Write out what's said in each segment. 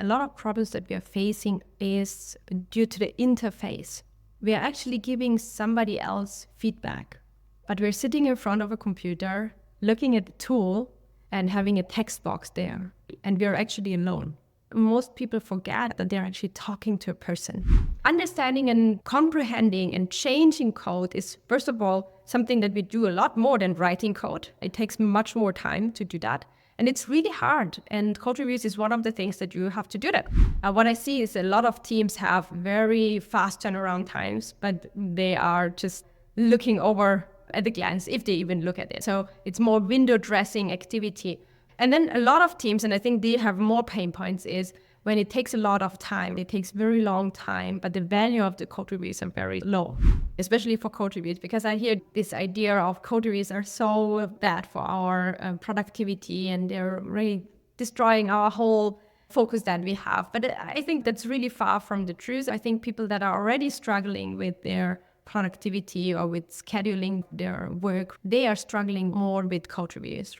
A lot of problems that we are facing is due to the interface. We are actually giving somebody else feedback, but we're sitting in front of a computer, looking at the tool and having a text box there, and we're actually alone. Most people forget that they're actually talking to a person. Understanding and comprehending and changing code is, first of all, something that we do a lot more than writing code. It takes much more time to do that. And it's really hard. And code reviews is one of the things that you have to do that. What I see is a lot of teams have very fast turnaround times, but they are just looking over at a glance, if they even look at it. So it's more window dressing activity. And then a lot of teams, and I think they have more pain points, is when it takes a lot of time. It takes very long time, but the value of the code reviews are very low, especially for code reviews, because I hear this idea of code reviews are so bad for our productivity and they're really destroying our whole focus that we have. But I think that's really far from the truth. I think people that are already struggling with their productivity or with scheduling their work, they are struggling more with code reviews.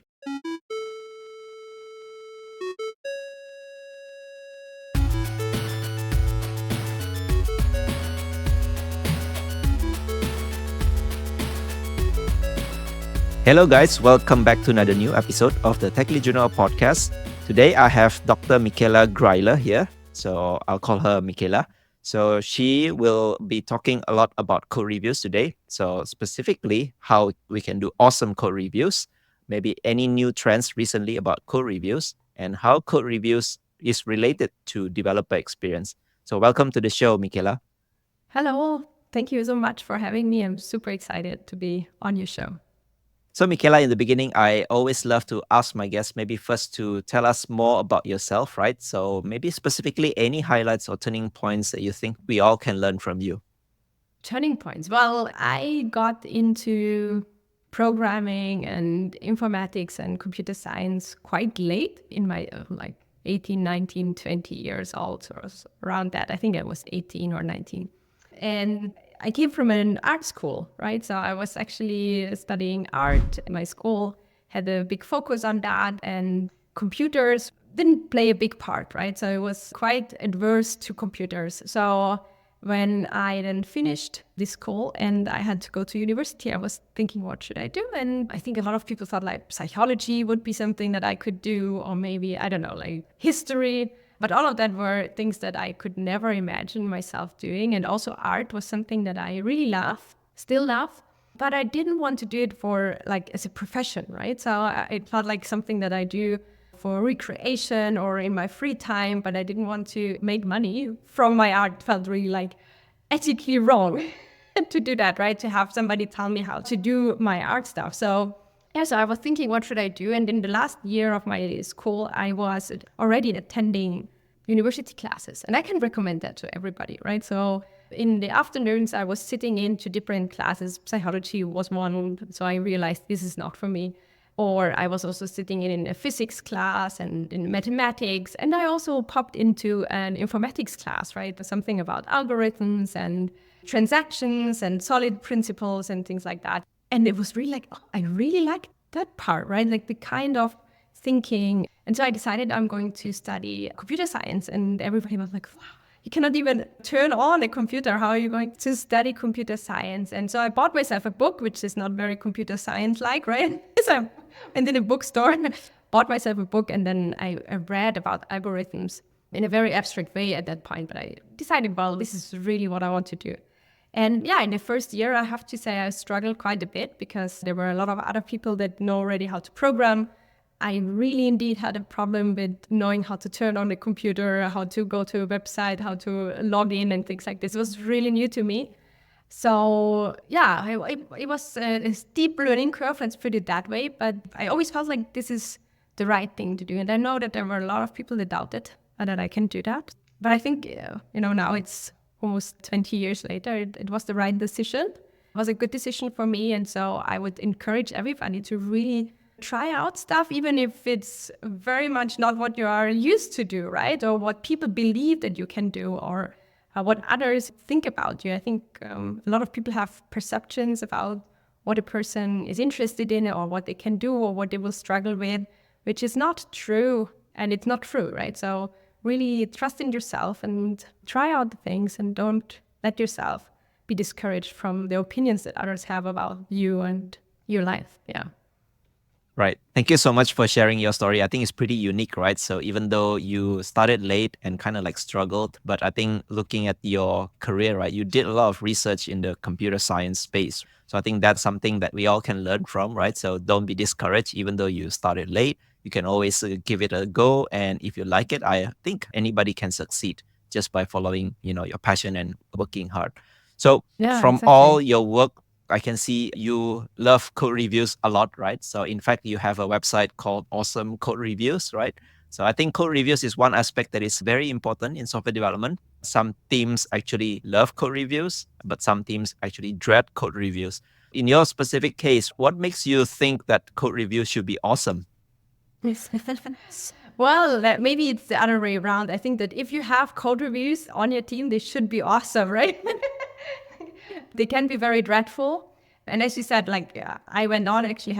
Hello guys, welcome back to another new episode of the Tech Lead Journal podcast. Today I have Dr. Michaela Greiler here, so I'll call her Michaela. So she will be talking a lot about code reviews today. So specifically how we can do awesome code reviews, maybe any new trends recently about code reviews, and how code reviews is related to developer experience. So welcome to the show, Michaela. Hello, thank you so much for having me. I'm super excited to be on your show. So Michaela, in the beginning, I always love to ask my guests maybe first to tell us more about yourself, right? So maybe specifically any highlights or turning points that you think we all can learn from you. Turning points. Well, I got into programming and informatics and computer science quite late in my 18, 19, 20 years old, or around that. I think I was 18 or 19. And I came from an art school, right? So I was actually studying art. My school had a big focus on that, and computers didn't play a big part, right? So I was quite adverse to computers. So when I then finished this school and I had to go to university, I was thinking, what should I do? And I think a lot of people thought like psychology would be something that I could do, or maybe, I don't know, like history. But all of that were things that I could never imagine myself doing. And also art was something that I really love, still love. But I didn't want to do it for like as a profession, right? So it felt like something that I do for recreation or in my free time, but I didn't want to make money from my art. It felt really like ethically wrong to do that, right? To have somebody tell me how to do my art stuff. So I was thinking, what should I do? And in the last year of my school, I was already attending university classes. And I can recommend that to everybody, right? So in the afternoons, I was sitting into different classes. Psychology was one. So I realized this is not for me. Or I was also sitting in a physics class and in mathematics. And I also popped into an informatics class, right? Something about algorithms and transactions and solid principles and things like that. And it was really like, oh, I really like that part, right? Like the kind of thinking. And so I decided I'm going to study computer science. And everybody was like, wow, you cannot even turn on a computer. How are you going to study computer science? And so I bought myself a book, which is not very computer science-like, right? So I went in a bookstore and bought myself a book. And then I read about algorithms in a very abstract way at that point. But I decided, well, this is really what I want to do. And yeah, in the first year, I have to say I struggled quite a bit because there were a lot of other people that know already how to program. I really indeed had a problem with knowing how to turn on the computer, how to go to a website, how to log in and things like this. It was really new to me. So yeah, it was a steep learning curve, let's put it that way. But I always felt like this is the right thing to do. And I know that there were a lot of people that doubted that I can do that. But I think, now it's almost 20 years later, it was the right decision. It was a good decision for me. And so I would encourage everybody to really try out stuff, even if it's very much not what you are used to do, right? Or what people believe that you can do, or what others think about you. I think a lot of people have perceptions about what a person is interested in or what they can do or what they will struggle with, which is not true. And it's not true, right? So really trust in yourself and try out the things, and don't let yourself be discouraged from the opinions that others have about you and your life. Yeah. Right. Thank you so much for sharing your story. I think it's pretty unique, right? So even though you started late and kind of like struggled, but I think looking at your career, right, you did a lot of research in the computer science space. So I think that's something that we all can learn from, right? So don't be discouraged, even though you started late. You can always give it a go. And if you like it, I think anybody can succeed just by following, your passion and working hard. So Yeah, from all exactly. your work, I can see you love code reviews a lot, right? So in fact, you have a website called Awesome Code Reviews, right? So I think code reviews is one aspect that is very important in software development. Some teams actually love code reviews, but some teams actually dread code reviews. In your specific case, what makes you think that code reviews should be awesome? Well, maybe it's the other way around. I think that if you have code reviews on your team, they should be awesome, right? They can be very dreadful. And as you said, like, yeah, I went on actually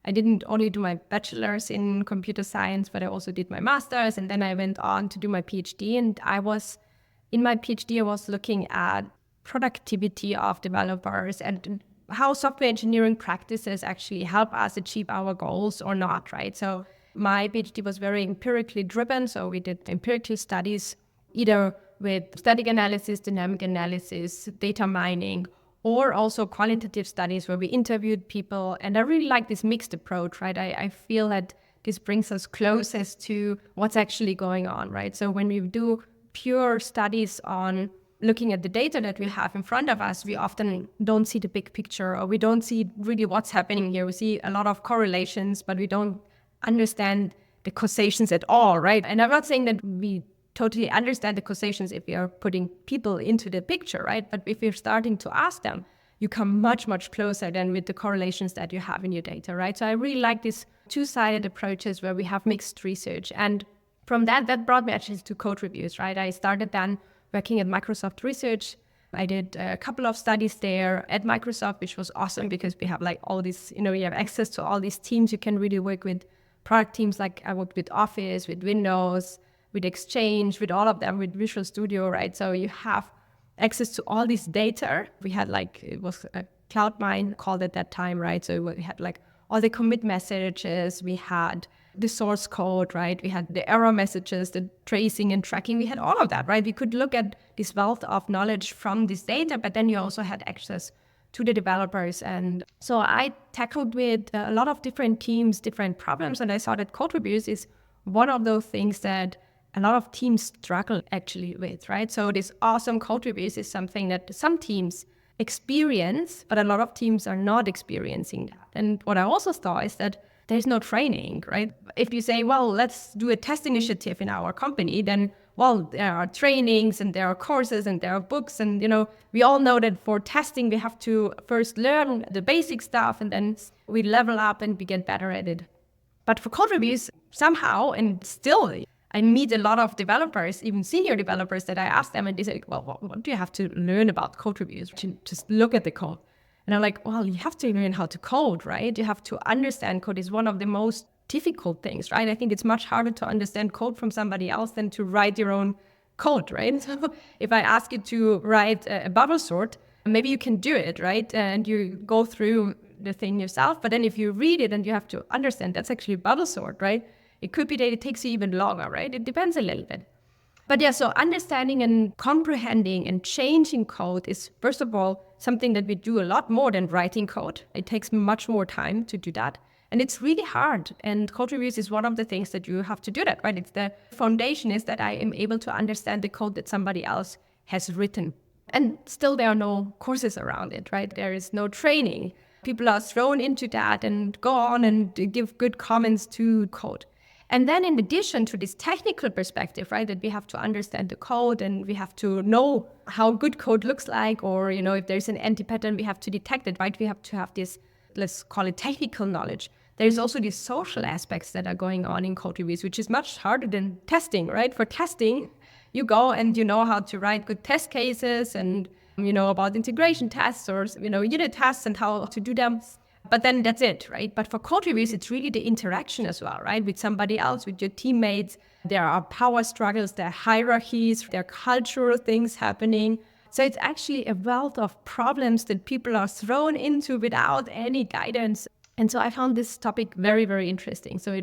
I didn't only do my bachelor's in computer science, but I also did my master's. And then I went on to do my PhD. And in my PhD, I was looking at productivity of developers and how software engineering practices actually help us achieve our goals or not, right? So my PhD was very empirically driven. So we did empirical studies, either with static analysis, dynamic analysis, data mining, or also qualitative studies where we interviewed people. And I really like this mixed approach, right? I feel that this brings us closest to what's actually going on, right? So when we do pure studies on looking at the data that we have in front of us, we often don't see the big picture, or we don't see really what's happening here. We see a lot of correlations, but we don't understand the causations at all, right? And I'm not saying that we totally understand the causations if we are putting people into the picture, right? But if you're starting to ask them, you come much, much closer than with the correlations that you have in your data, right? So I really like these two-sided approaches where we have mixed research. And from that brought me actually to code reviews, right? I started then working at Microsoft Research. I did a couple of studies there at Microsoft, which was awesome because we have like all these, we have access to all these teams. You can really work with product teams. Like I worked with Office, with Windows, with Exchange, with all of them, with Visual Studio, right? So you have access to all this data. We had it was a CloudMine called at that time, right? So we had like all the commit messages, we had the source code, right? We had the error messages, the tracing and tracking. We had all of that, right? We could look at this wealth of knowledge from this data, but then you also had access to the developers. And so I tackled with a lot of different teams, different problems. And I saw that code reviews is one of those things that a lot of teams struggle actually with, right? So this awesome code reviews is something that some teams experience, but a lot of teams are not experiencing that. And what I also saw is that there's no training, right? If you say, well, let's do a test initiative in our company, then, well, there are trainings and there are courses and there are books. And, we all know that for testing, we have to first learn the basic stuff and then we level up and we get better at it. But for code reviews, somehow, and still, I meet a lot of developers, even senior developers, that I ask them and they say, well, what do you have to learn about code reviews? Just look at the code. And I'm like, well, you have to learn how to code, right? You have to understand code is one of the most difficult things, right? I think it's much harder to understand code from somebody else than to write your own code, right? So if I ask you to write a bubble sort, maybe you can do it, right? And you go through the thing yourself. But then if you read it and you have to understand that's actually a bubble sort, right? It could be that it takes you even longer, right? It depends a little bit. But yeah, so understanding and comprehending and changing code is, first of all, something that we do a lot more than writing code. It takes much more time to do that. And it's really hard. And code reviews is one of the things that you have to do that, right? It's the foundation is that I am able to understand the code that somebody else has written. And still there are no courses around it, right? There is no training. People are thrown into that and go on and give good comments to code. And then in addition to this technical perspective, right, that we have to understand the code and we have to know how good code looks like, or, if there's an anti-pattern, we have to detect it, right? We have to have this, let's call it technical knowledge. There's also these social aspects that are going on in code reviews, which is much harder than testing, right? For testing, you go and you know how to write good test cases and you know about integration tests or, unit tests and how to do them. But then that's it, right? But for code reviews, it's really the interaction as well, right? With somebody else, with your teammates. There are power struggles, there are hierarchies, there are cultural things happening. So it's actually a wealth of problems that people are thrown into without any guidance. And so I found this topic very, very interesting. So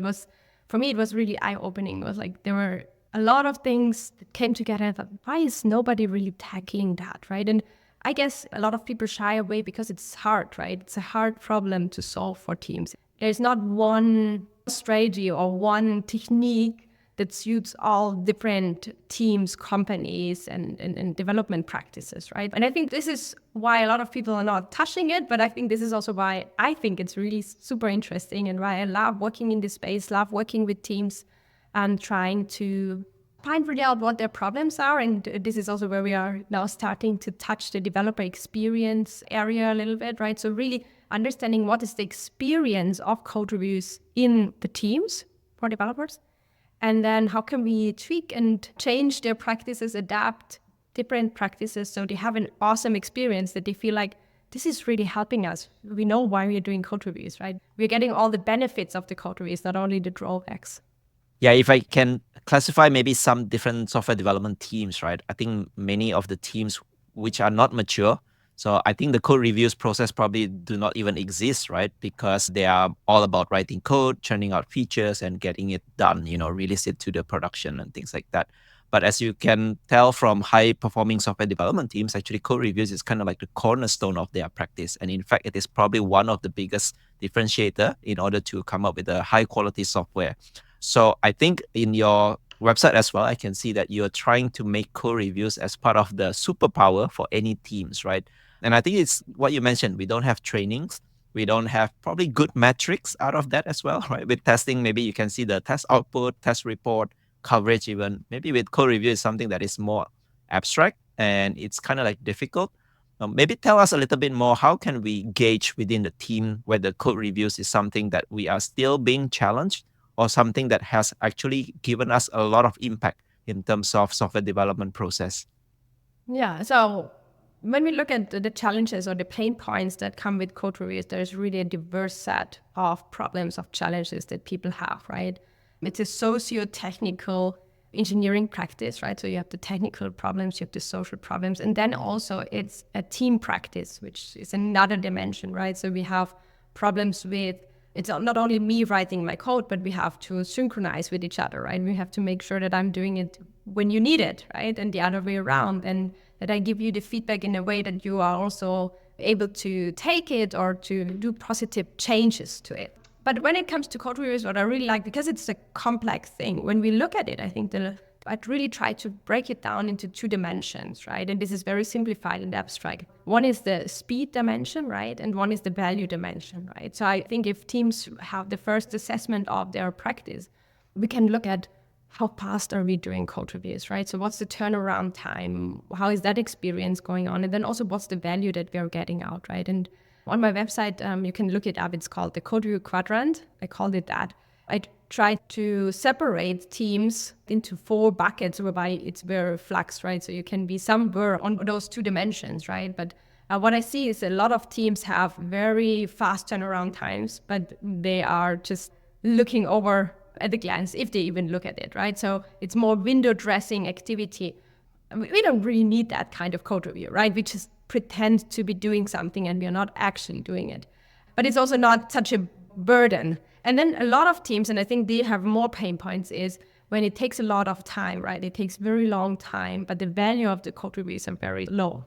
for me, it was really eye-opening. It was like there were a lot of things that came together. I thought, why is nobody really tackling that, right? And I guess a lot of people shy away because it's hard, right? It's a hard problem to solve for teams. There's not one strategy or one technique that suits all different teams, companies, and development practices, right? And I think this is why a lot of people are not touching it, but I think this is also why I think it's really super interesting and why I love working in this space, love working with teams and trying to find really out what their problems are. And this is also where we are now starting to touch the developer experience area a little bit, right? So really understanding what is the experience of code reviews in the teams for developers. And then how can we tweak and change their practices, adapt different practices so they have an awesome experience that they feel like this is really helping us. We know why we're doing code reviews, right? We're getting all the benefits of the code reviews, not only the drawbacks. Yeah, if I can classify maybe some different software development teams, right? I think many of the teams which are not mature. So I think the code reviews process probably do not even exist, right? Because they are all about writing code, churning out features and getting it done, release it to the production and things like that. But as you can tell from high performing software development teams, actually code reviews is kind of like the cornerstone of their practice. And in fact, it is probably one of the biggest differentiator in order to come up with a high quality software. So I think in your website as well, I can see that you're trying to make code reviews as part of the superpower for any teams, right? And I think it's what you mentioned. We don't have trainings. We don't have probably good metrics out of that as well, right? With testing, maybe you can see the test output, test report, coverage even. Maybe with code review is something that is more abstract and it's kind of like difficult. Maybe tell us a little bit more. How can we gauge within the team whether code reviews is something that we are still being challenged or something that has actually given us a lot of impact in terms of software development process? Yeah, so when we look at the challenges or the pain points that come with code reviews, there's really a diverse set of problems, of challenges that people have, right? It's a socio-technical engineering practice, right? So you have the technical problems, you have the social problems, and then also it's a team practice, which is another dimension, right? So we have problems with, it's not only me writing my code, but we have to synchronize with each other, right? We have to make sure that I'm doing it when you need it, right? And the other way around, and that I give you the feedback in a way that you are also able to take it or to do positive changes to it. But when it comes to code reviews, what I really like, because it's a complex thing, when we look at it, I think I'd really try to break it down into two dimensions, right? And this is very simplified and abstract. One is the speed dimension, right? And one is the value dimension, right? So I think if teams have the first assessment of their practice, we can look at how fast are we doing code reviews, right? So what's the turnaround time? How is that experience going on? And then also what's the value that we are getting out, right? And on my website, you can look it up. It's called the Code Review Quadrant. I called it that. I try to separate teams into 4 buckets whereby it's very flux, right? So you can be somewhere on those 2 dimensions, right? But what I see is a lot of teams have very fast turnaround times, but they are just looking over at a glance, if they even look at it, right? So it's more window dressing activity. We don't really need that kind of code review, right? We just pretend to be doing something and we are not actually doing it. But it's also not such a burden. And then a lot of teams, and I think they have more pain points, is when it takes a lot of time, right? It takes very long time, but the value of the code reviews are very low.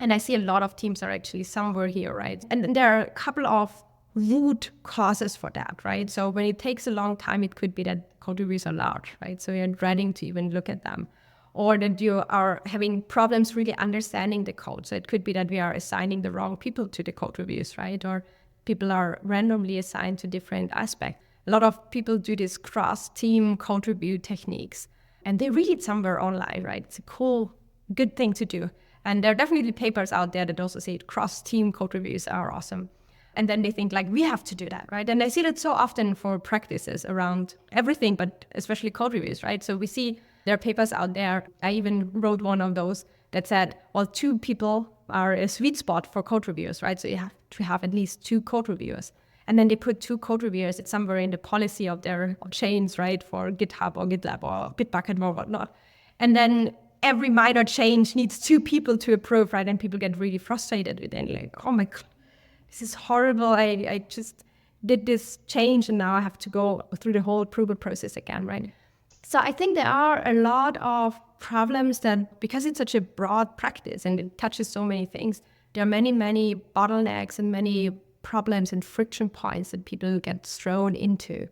And I see a lot of teams are actually somewhere here, right? And there are a couple of root causes for that, right? So when it takes a long time, it could be that code reviews are large, right? So you're dreading to even look at them. Or that you are having problems really understanding the code. So it could be that we are assigning the wrong people to the code reviews, right? Or people are randomly assigned to different aspects. A lot of people do this cross-team code review techniques, and they read it somewhere online, right? It's a cool, good thing to do. And there are definitely papers out there that also say cross-team code reviews are awesome. And then they think like, we have to do that, right? And I see that so often for practices around everything, but especially code reviews, right? So we see there are papers out there. I even wrote one of those that said, well, 2 people are a sweet spot for code reviews, right? So you have to have at least 2 code reviewers. And then they put 2 code reviewers somewhere in the policy of their chains, right, for GitHub or GitLab or Bitbucket or whatnot. And then every minor change needs 2 people to approve, right? And people get really frustrated with it. Like, oh my God, this is horrible. I just did this change and now I have to go through the whole approval process again, right? So I think there are a lot of problems that, because it's such a broad practice and it touches so many things, there are many, many bottlenecks and many problems and friction points that people get thrown into.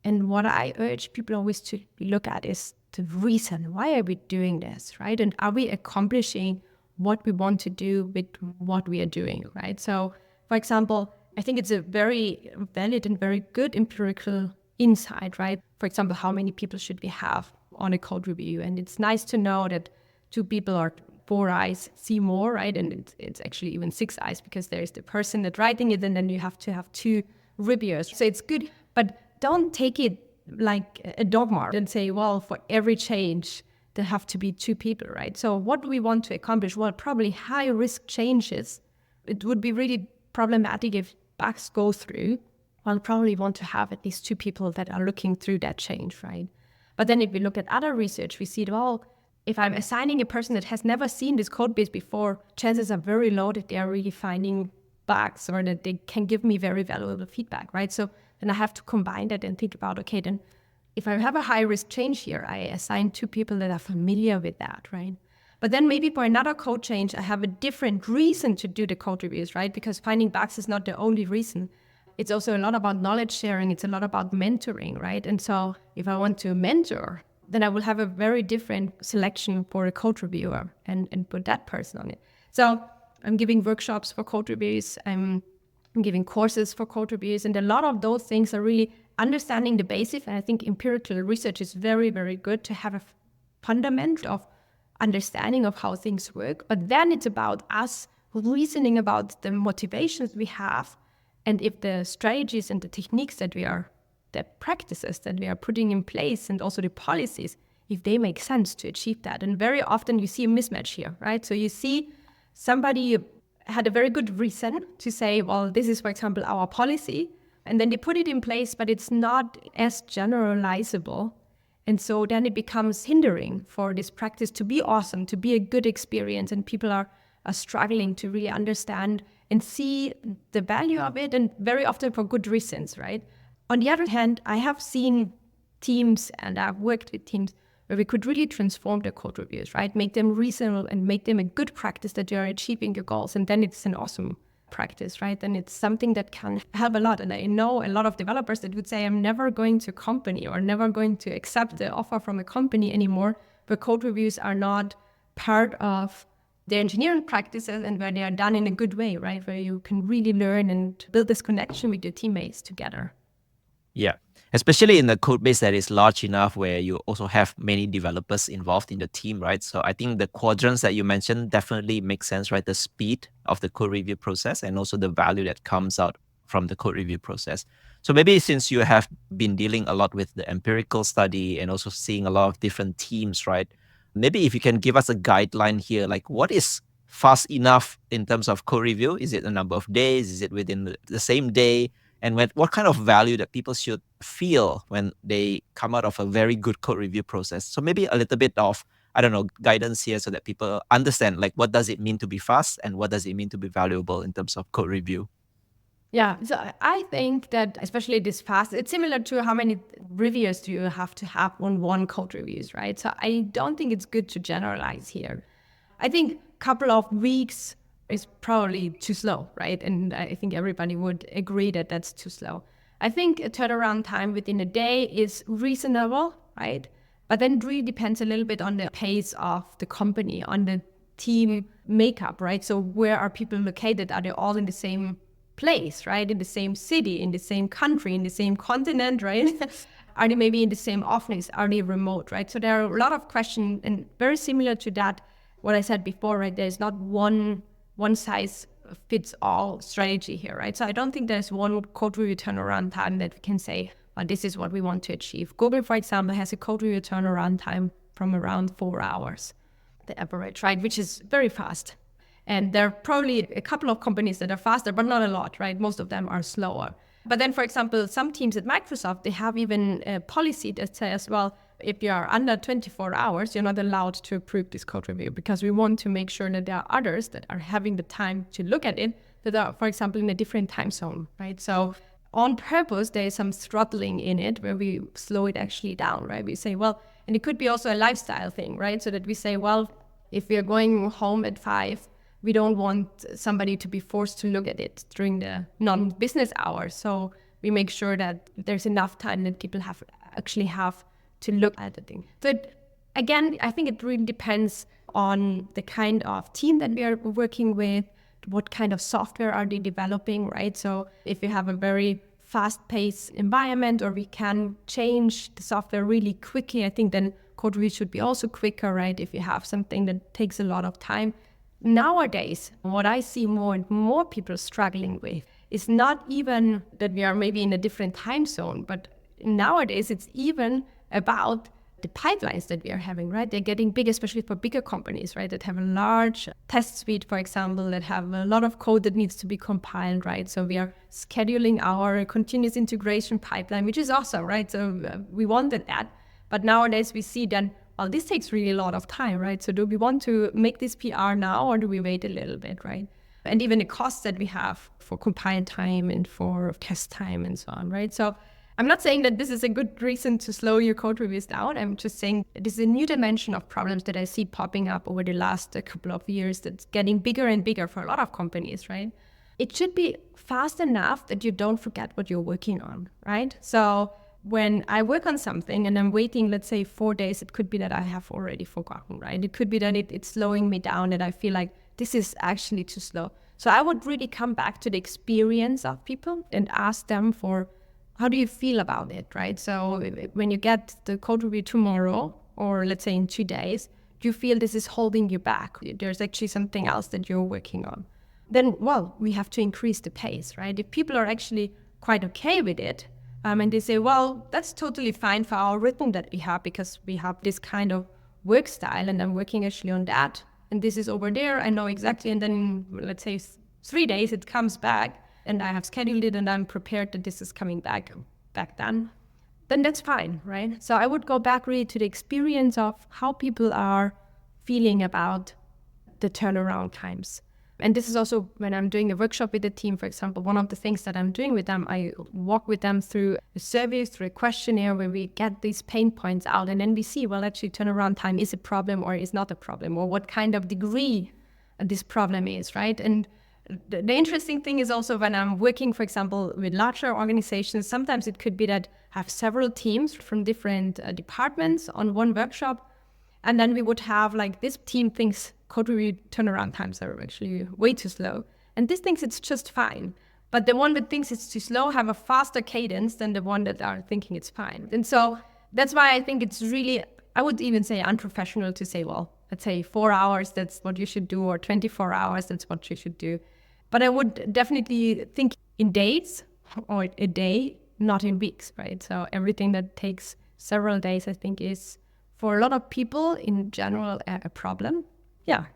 And what I urge people always to look at is the reason. Why are we doing this, right? And are we accomplishing what we want to do with what we are doing, right? So, for example, I think it's a very valid and very good empirical insight, right? For example, how many people should we have on a code review? And it's nice to know that 2 people or 4 eyes see more, right? And it's actually even 6 eyes, because there's the person that's writing it and then you have to have 2 reviewers. So it's good, but don't take it like a dogma and say, well, for every change, there have to be 2 people, right? So what do we want to accomplish? Well, probably high risk changes. It would be really problematic if bugs go through. I'll probably want to have at least 2 people that are looking through that change, right? But then if we look at other research, we see, well, if I'm assigning a person that has never seen this code base before, chances are very low that they are really finding bugs or that they can give me very valuable feedback, right? So then I have to combine that and think about, okay, then if I have a high risk change here, I assign 2 people that are familiar with that, right? But then maybe for another code change, I have a different reason to do the code reviews, right? Because finding bugs is not the only reason. It's also a lot about knowledge sharing. It's a lot about mentoring, right? And so if I want to mentor, then I will have a very different selection for a code reviewer and put that person on it. So I'm giving workshops for code reviews. I'm giving courses for code reviews. And a lot of those things are really understanding the basics. And I think empirical research is very, very good to have a fundament of understanding of how things work. But then it's about us reasoning about the motivations we have, and if the strategies and the techniques that we are, the practices that we are putting in place, and also the policies, if they make sense to achieve that. And very often you see a mismatch here, right? So you see somebody had a very good reason to say, well, this is, for example, our policy. And then they put it in place, but it's not as generalizable. And so then it becomes hindering for this practice to be awesome, to be a good experience. And people are struggling to really understand and see the value of it, and very often for good reasons, right? On the other hand, I have seen teams and I've worked with teams where we could really transform the code reviews, right? Make them reasonable and make them a good practice that you are achieving your goals. And then it's an awesome practice, right? And it's something that can help a lot. And I know a lot of developers that would say, I'm never going to a company or never going to accept the offer from a company anymore, where code reviews are not part of their engineering practices and where they are done in a good way, right? Where you can really learn and build this connection with your teammates together. Yeah, especially in the code base that is large enough where you also have many developers involved in the team, right? So I think the quadrants that you mentioned definitely make sense, right? The speed of the code review process and also the value that comes out from the code review process. So maybe since you have been dealing a lot with the empirical study and also seeing a lot of different teams, right? Maybe if you can give us a guideline here, like what is fast enough in terms of code review? Is it a number of days? Is it within the same day? And what kind of value that people should feel when they come out of a very good code review process? So maybe a little bit of, I don't know, guidance here so that people understand, like, what does it mean to be fast and what does it mean to be valuable in terms of code review? Yeah, so I think that especially this fast, it's similar to how many reviewers do you have to have on one code reviews, right? So I don't think it's good to generalize here. I think a couple of weeks is probably too slow, right? And I think everybody would agree that that's too slow. I think a turnaround time within a day is reasonable, right? But then it really depends a little bit on the pace of the company, on the team makeup, right? So where are people located? Are they all in the same place, right? In the same city, in the same country, in the same continent, right? Are they maybe in the same office? Are they remote, right? So there are a lot of questions, and very similar to that, what I said before, right? There's not one size fits all strategy here, right? So I don't think there's one code review turnaround time that we can say, well, this is what we want to achieve. Google, for example, has a code review turnaround time from around 4 hours, the average, right? Which is very fast. And there are probably a couple of companies that are faster, but not a lot, right? Most of them are slower. But then, for example, some teams at Microsoft, they have even a policy that says, well, if you are under 24 hours, you're not allowed to approve this code review, because we want to make sure that there are others that are having the time to look at it that are, for example, in a different time zone, right? So on purpose, there is some throttling in it where we slow it actually down, right? We say, well, and it could be also a lifestyle thing, right? So that we say, well, if we are going home at 5, we don't want somebody to be forced to look at it during the non-business hours. So we make sure that there's enough time that people actually have to look at the thing. But again, I think it really depends on the kind of team that we are working with, what kind of software are they developing, right? So if you have a very fast-paced environment, or we can change the software really quickly, I think then code review should be also quicker, right? If you have something that takes a lot of time. Nowadays, what I see more and more people struggling with is not even that we are maybe in a different time zone, but nowadays it's even about the pipelines that we are having, right? They're getting big, especially for bigger companies, right? That have a large test suite, for example, that have a lot of code that needs to be compiled, right? So we are scheduling our continuous integration pipeline, which is awesome, right? So we wanted that. But nowadays we see then, well, this takes really a lot of time, right? So do we want to make this PR now, or do we wait a little bit, right? And even the costs that we have for compile time and for test time and so on, right? So I'm not saying that this is a good reason to slow your code reviews down. I'm just saying this is a new dimension of problems that I see popping up over the last couple of years that's getting bigger and bigger for a lot of companies, right? It should be fast enough that you don't forget what you're working on, right? So when I work on something and I'm waiting, let's say 4 days, it could be that I have already forgotten, right? It could be that it's slowing me down and I feel like this is actually too slow. So I would really come back to the experience of people and ask them for, how do you feel about it, right? So when you get the code review tomorrow, or let's say in 2 days, do you feel this is holding you back? There's actually something else that you're working on. Then, well, we have to increase the pace, right? If people are actually quite okay with it, and they say, well, that's totally fine for our rhythm that we have, because we have this kind of work style and I'm working actually on that. And this is over there, I know exactly. And then let's say 3 days, it comes back and I have scheduled it and I'm prepared that this is coming back then that's fine, right? So I would go back really to the experience of how people are feeling about the turnaround times. And this is also when I'm doing a workshop with the team, for example, one of the things that I'm doing with them, I walk with them through a survey, through a questionnaire where we get these pain points out. And then we see, well, actually turnaround time is a problem or is not a problem, or what kind of degree this problem is, right? And the interesting thing is also when I'm working, for example, with larger organizations, sometimes it could be that I have several teams from different departments on one workshop. And then we would have like, this team thinks code review turnaround times are actually way too slow. And this thinks it's just fine. But the one that thinks it's too slow have a faster cadence than the one that are thinking it's fine. And so that's why I think it's really, I would even say unprofessional to say, well, let's say 4 hours, that's what you should do, or 24 hours, that's what you should do. But I would definitely think in days or a day, not in weeks, right? So everything that takes several days, I think, is for a lot of people in general a problem. Yeah.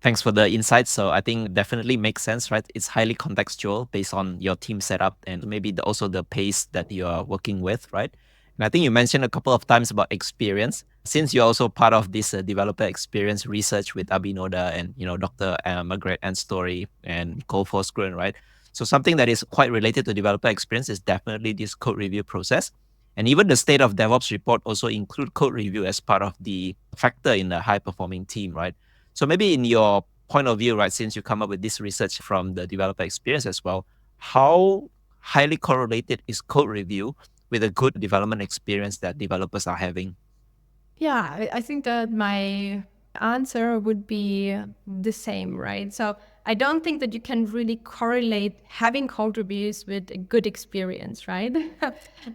Thanks for the insights. So I think definitely makes sense, right? It's highly contextual based on your team setup and maybe also the pace that you are working with, right? And I think you mentioned a couple of times about experience. Since you're also part of this developer experience research with Abhinoda and Dr. Margaret Ann Story and Nicole Forsgren, right? So something that is quite related to developer experience is definitely this code review process. And even the State of DevOps report also include code review as part of the factor in the high-performing team, right? So maybe in your point of view, right, since you come up with this research from the developer experience as well, how highly correlated is code review with a good development experience that developers are having? Yeah, I think that my answer would be the same, right? So I don't think that you can really correlate having code reviews with a good experience, right?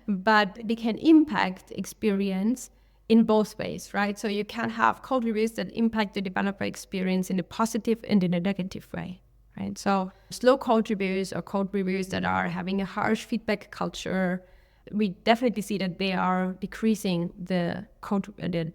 But they can impact experience in both ways, right? So you can have code reviews that impact the developer experience in a positive and in a negative way, right? So slow code reviews or code reviews that are having a harsh feedback culture, we definitely see that they are decreasing the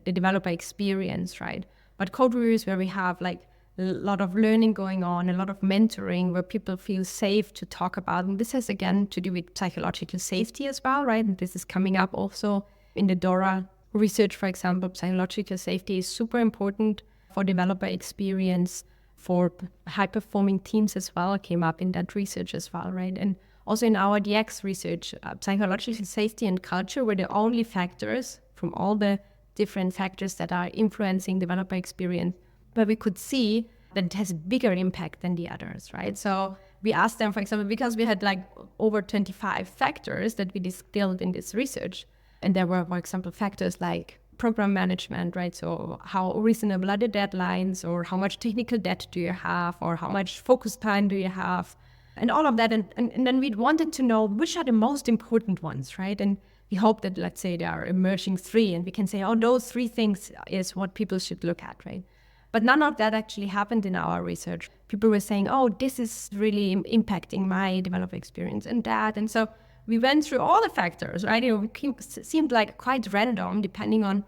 developer experience, right? But code reviews where we have like a lot of learning going on, a lot of mentoring where people feel safe to talk about. And this has, again, to do with psychological safety as well, right? And this is coming up also in the DORA research, for example. Psychological safety is super important for developer experience, for high-performing teams as well, came up in that research as well, right? And also in our DX research, psychological safety and culture were the only factors from all the different factors that are influencing developer experience, but we could see that it has a bigger impact than the others, right? So we asked them, for example, because we had like over 25 factors that we distilled in this research, and there were, for example, factors like program management, right? So how reasonable are the deadlines, or how much technical debt do you have, or how much focus time do you have, and all of that. And then we wanted to know which are the most important ones, right? And we hope that, let's say, there are emerging three, and we can say, oh, those three things is what people should look at, right? But none of that actually happened in our research. People were saying, oh, this is really impacting my developer experience and that. And so we went through all the factors, right? It seemed like quite random depending on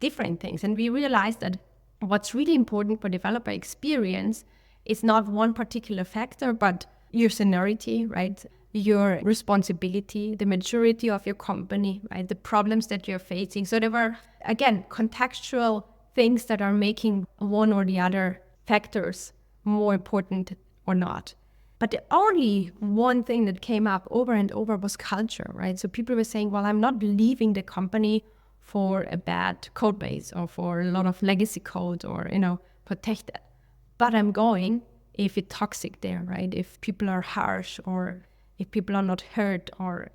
different things. And we realized that what's really important for developer experience is not one particular factor, but your seniority, right? Your responsibility, the maturity of your company, right? The problems that you're facing. So there were, again, contextual things that are making one or the other factors more important or not. But the only one thing that came up over and over was culture, right? So people were saying, well, I'm not leaving the company for a bad code base or for a lot of legacy code or, protect it. But I'm going if it's toxic there, right? If people are harsh or if people are not heard or,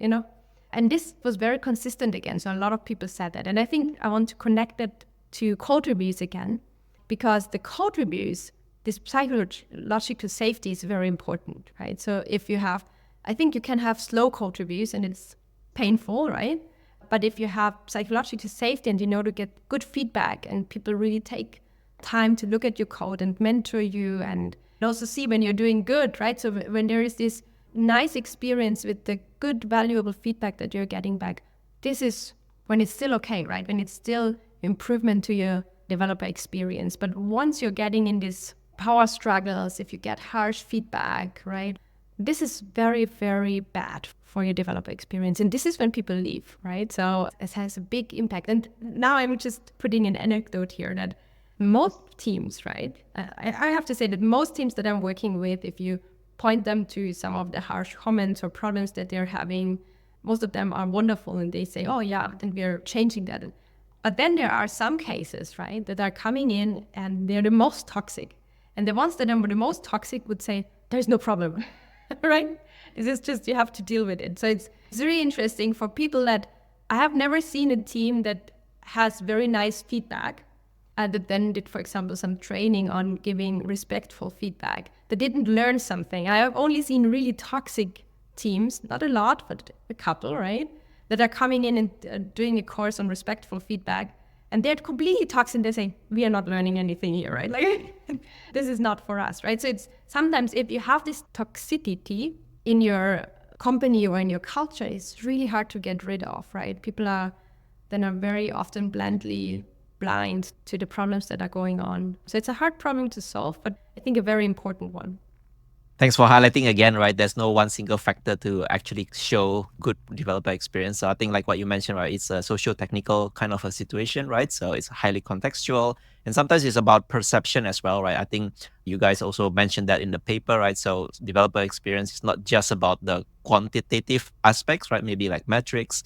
And this was very consistent again. So a lot of people said that. And I think I want to connect it to code reviews again, because the code reviews, this psychological safety is very important, right? So if you have, I think you can have slow code reviews and it's painful, right? But if you have psychological safety and to get good feedback and people really take time to look at your code and mentor you and also see when you're doing good, right? So when there is this nice experience with the good, valuable feedback that you're getting back, this is when it's still okay, right? When it's still improvement to your developer experience. But once you're getting in these power struggles, if you get harsh feedback, right? This is very, very bad for your developer experience. And this is when people leave, right? So it has a big impact. And now I'm just putting an anecdote here that most teams, right? I have to say that most teams that I'm working with, if you point them to some of the harsh comments or problems that they're having, most of them are wonderful and they say, oh yeah, then we're changing that. But then there are some cases, right, that are coming in and they're the most toxic. And the ones that are the most toxic would say, there's no problem, right? This is just, you have to deal with it. So it's really interesting for people that I have never seen a team that has very nice feedback that then did, for example, some training on giving respectful feedback, that didn't learn something. I have only seen really toxic teams, not a lot, but a couple, right, that are coming in and doing a course on respectful feedback, and they're completely toxic. They say, we are not learning anything here, right? Like, this is not for us, right? So it's sometimes if you have this toxicity in your company or in your culture, it's really hard to get rid of, right? People are very often blind to the problems that are going on. So it's a hard problem to solve, but I think a very important one. Thanks for highlighting again, right? There's no one single factor to actually show good developer experience. So I think like what you mentioned, right? It's a socio-technical kind of a situation, right? So it's highly contextual. And sometimes it's about perception as well, right? I think you guys also mentioned that in the paper, right? So developer experience is not just about the quantitative aspects, right? Maybe like metrics,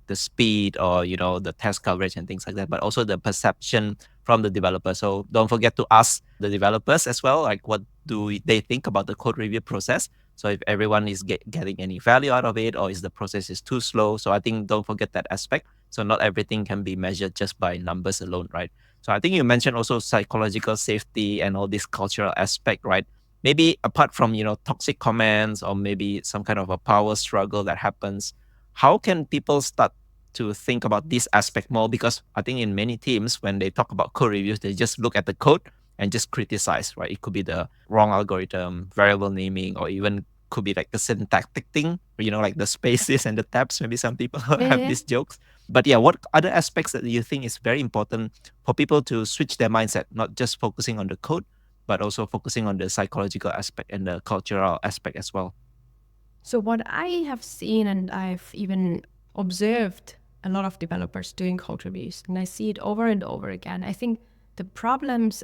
the speed or, the test coverage and things like that, but also the perception from the developer. So don't forget to ask the developers as well, like what do they think about the code review process? So if everyone is getting any value out of it, or is the process is too slow? So I think don't forget that aspect. So not everything can be measured just by numbers alone, right? So I think you mentioned also psychological safety and all this cultural aspect, right? Maybe apart from, toxic comments or maybe some kind of a power struggle that happens, how can people start to think about this aspect more? Because I think in many teams, when they talk about code reviews, they just look at the code and just criticize, right? It could be the wrong algorithm, variable naming, or even could be like the syntactic thing, like the spaces and the tabs. Maybe some people have these jokes. But yeah, what other aspects that you think is very important for people to switch their mindset, not just focusing on the code, but also focusing on the psychological aspect and the cultural aspect as well? So what I have seen, and I've even observed a lot of developers doing code reviews, and I see it over and over again. I think a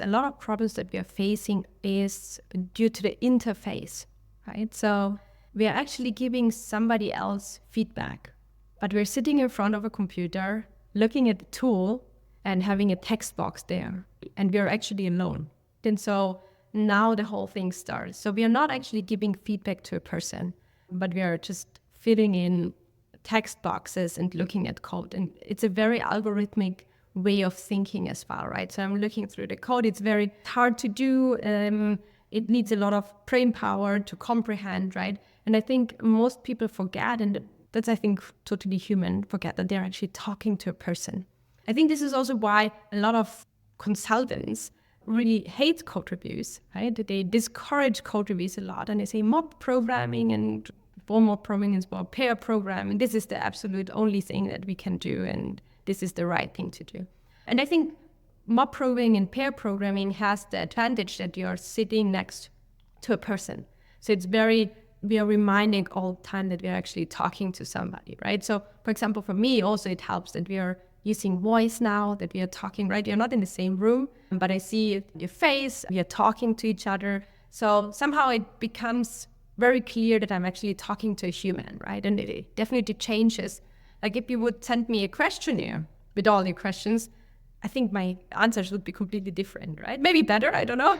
lot of problems that we are facing is due to the interface, right? So we are actually giving somebody else feedback, but we're sitting in front of a computer, looking at the tool and having a text box there, and we're actually alone. And so now the whole thing starts. So we are not actually giving feedback to a person, but we are just filling in text boxes and looking at code. And it's a very algorithmic way of thinking as well, right? So I'm looking through the code. It's very hard to do. It needs a lot of brain power to comprehend, right? And I think most people forget, and that's, I think, totally human, forget that they're actually talking to a person. I think this is also why a lot of consultants really hate code reviews, right? They discourage code reviews a lot, and they say mob programming and mob programming is more pair programming. This is the absolute only thing that we can do, and this is the right thing to do. And I think mob programming and pair programming has the advantage that you're sitting next to a person. So we are reminding all the time that we are actually talking to somebody, right? So for example, for me also it helps that we are using voice now, that we are talking, right? You're not in the same room, but I see your face, we are talking to each other. So somehow it becomes very clear that I'm actually talking to a human, right? And it definitely changes. Like if you would send me a questionnaire with all your questions, I think my answers would be completely different, right? Maybe better, I don't know.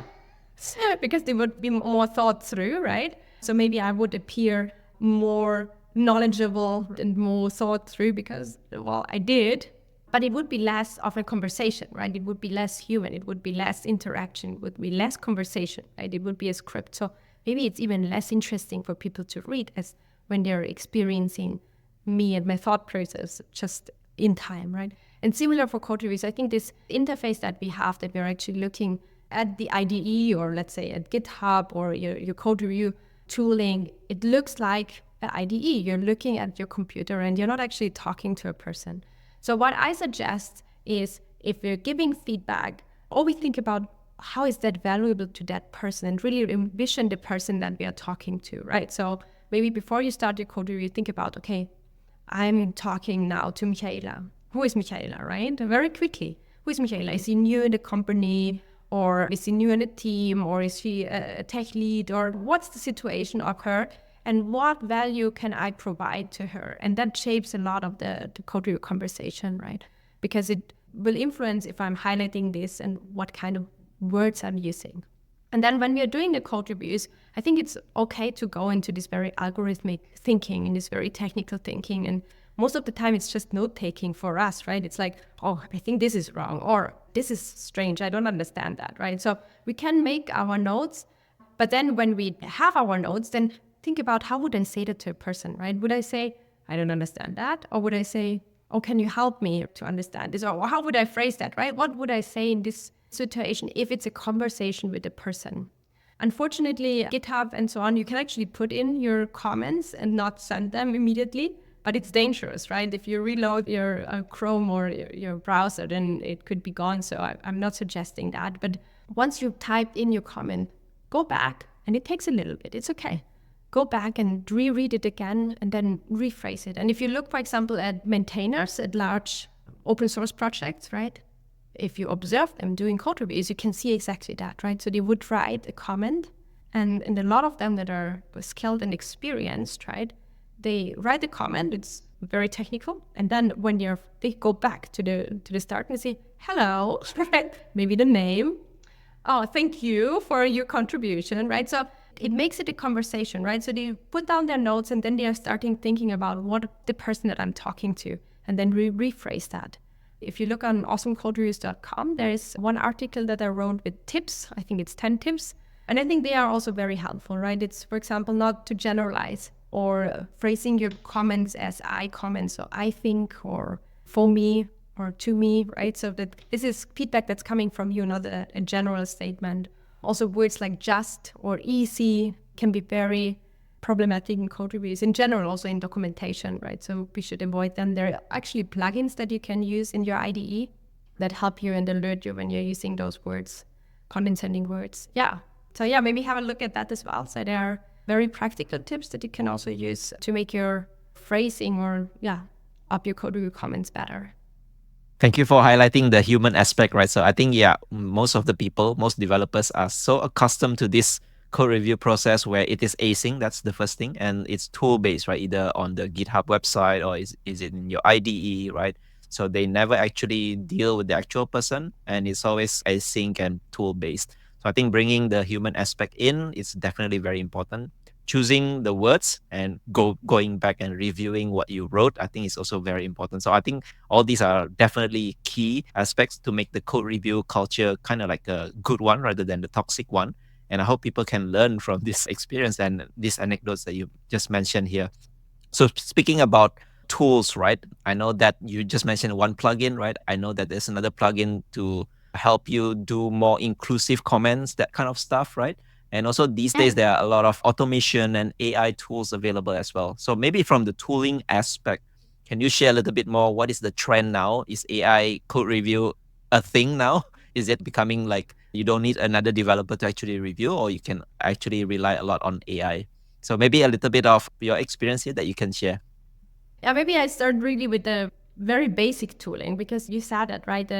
Because they would be more thought through, right? So maybe I would appear more knowledgeable and more thought through because, well, I did. But it would be less of a conversation, right? It would be less human. It would be less interaction. It would be less conversation, right? It would be a script. So maybe it's even less interesting for people to read as when they're experiencing me and my thought process just in time, right? And similar for code reviews, I think this interface that we have, that we're actually looking at the IDE or let's say at GitHub or your code review tooling, it looks like an IDE. You're looking at your computer and you're not actually talking to a person. So what I suggest is if we're giving feedback, always think about how is that valuable to that person and really envision the person that we are talking to, right? So maybe before you start your code review, think about, okay, I'm talking now to Michaela. Who is Michaela, right? Very quickly. Who is Michaela? Is she new in the company? Or is she new in the team? Or is she a tech lead? Or what's the situation of her? And what value can I provide to her? And that shapes a lot of the code review conversation, right? Because it will influence if I'm highlighting this and what kind of words I'm using. And then when we are doing the code reviews, I think it's okay to go into this very algorithmic thinking and this very technical thinking. And most of the time it's just note-taking for us, right? It's like, oh, I think this is wrong, or this is strange, I don't understand that, right? So we can make our notes, but then when we have our notes, then think about how would I say that to a person, right? Would I say, I don't understand that? Or would I say, oh, can you help me to understand this? Or how would I phrase that, right? What would I say in this situation if it's a conversation with a person? Unfortunately, GitHub and so on, you can actually put in your comments and not send them immediately, but it's dangerous, right? If you reload your Chrome or your browser, then it could be gone. So I'm not suggesting that. But once you've typed in your comment, go back, and it takes a little bit. It's okay. Go back and reread it again and then rephrase it. And if you look, for example, at maintainers at large open source projects, right? If you observe them doing code reviews, you can see exactly that, right? So they would write a comment, and a lot of them that are skilled and experienced, right? They write the comment, it's very technical, and then when they go back to the start and say, hello, right? Maybe the name. Oh, thank you for your contribution, right? So it makes it a conversation, right? So they put down their notes and then they are starting thinking about what the person that I'm talking to, and then rephrase that. If you look on awesomecodereviews.com, there is one article that I wrote with tips. I think it's 10 tips. And I think they are also very helpful, right? It's, for example, not to generalize or phrasing your comments as I comment. So I think, or for me, or to me, right? So that this is feedback that's coming from you, not a general statement. Also, words like just or easy can be very problematic in code reviews, in general, also in documentation, right? So we should avoid them. There are actually plugins that you can use in your IDE that help you and alert you when you're using those words. condescending words. Yeah. So yeah, maybe have a look at that as well. So there are very practical tips that you can also use to make your phrasing or up your code review comments better. Thank you for highlighting the human aspect, right? So I think, most of the people, most developers are so accustomed to this code review process where it is async, that's the first thing, and it's tool-based, right? Either on the GitHub website or is it in your IDE, right? So they never actually deal with the actual person, and it's always async and tool-based. So I think bringing the human aspect in is definitely very important. Choosing the words and going back and reviewing what you wrote, I think is also very important. So I think all these are definitely key aspects to make the code review culture kind of like a good one rather than the toxic one. And I hope people can learn from this experience and these anecdotes that you just mentioned here. So speaking about tools, right? I know that you just mentioned one plugin, right? I know that there's another plugin to help you do more inclusive comments, that kind of stuff, right? And also these days, there are a lot of automation and AI tools available as well. So maybe from the tooling aspect, can you share a little bit more? What is the trend now? Is AI code review a thing now? Is it becoming like you don't need another developer to actually review, or you can actually rely a lot on AI? So maybe a little bit of your experience here that you can share. Yeah, maybe I start really with the very basic tooling, because you said that, right?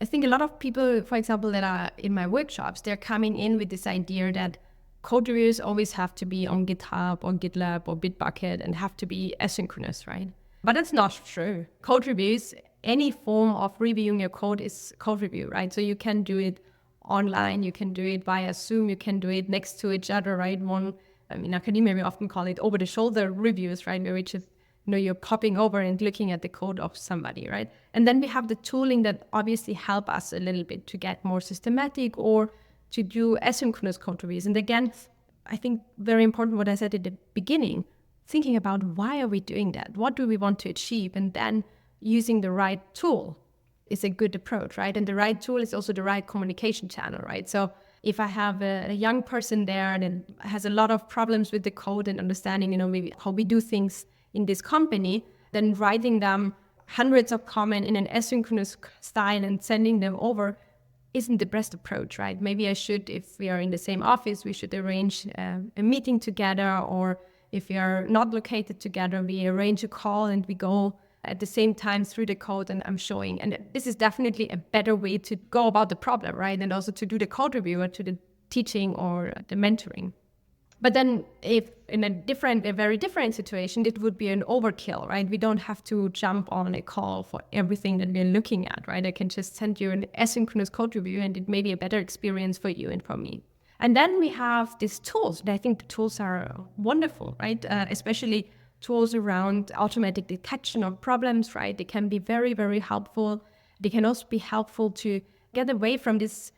I think a lot of people, for example, that are in my workshops, they're coming in with this idea that code reviews always have to be on GitHub or GitLab or Bitbucket and have to be asynchronous, right? But that's not true. Code reviews, any form of reviewing your code is code review, right? So you can do it online, you can do it via Zoom, you can do it next to each other, right? In academia, we often call it over-the-shoulder reviews, right? Where you're popping over and looking at the code of somebody, right? And then we have the tooling that obviously help us a little bit to get more systematic or to do asynchronous code reviews. And again, I think very important what I said at the beginning, thinking about why are we doing that? What do we want to achieve? And then using the right tool is a good approach, right? And the right tool is also the right communication channel, right? So if I have a young person there that has a lot of problems with the code and understanding, maybe how we do things in this company, then writing them hundreds of comments in an asynchronous style and sending them over isn't the best approach, right? Maybe I should, if we are in the same office, we should arrange a meeting together, or if we are not located together, we arrange a call and we go at the same time through the code and I'm showing. And this is definitely a better way to go about the problem, right? And also to do the code review or to the teaching or the mentoring. But then if in a very different situation, it would be an overkill, right? We don't have to jump on a call for everything that we're looking at, right? I can just send you an asynchronous code review and it may be a better experience for you and for me. And then we have these tools, and I think the tools are wonderful, right? Especially tools around automatic detection of problems, right? They can be very, very helpful. They can also be helpful to get away from this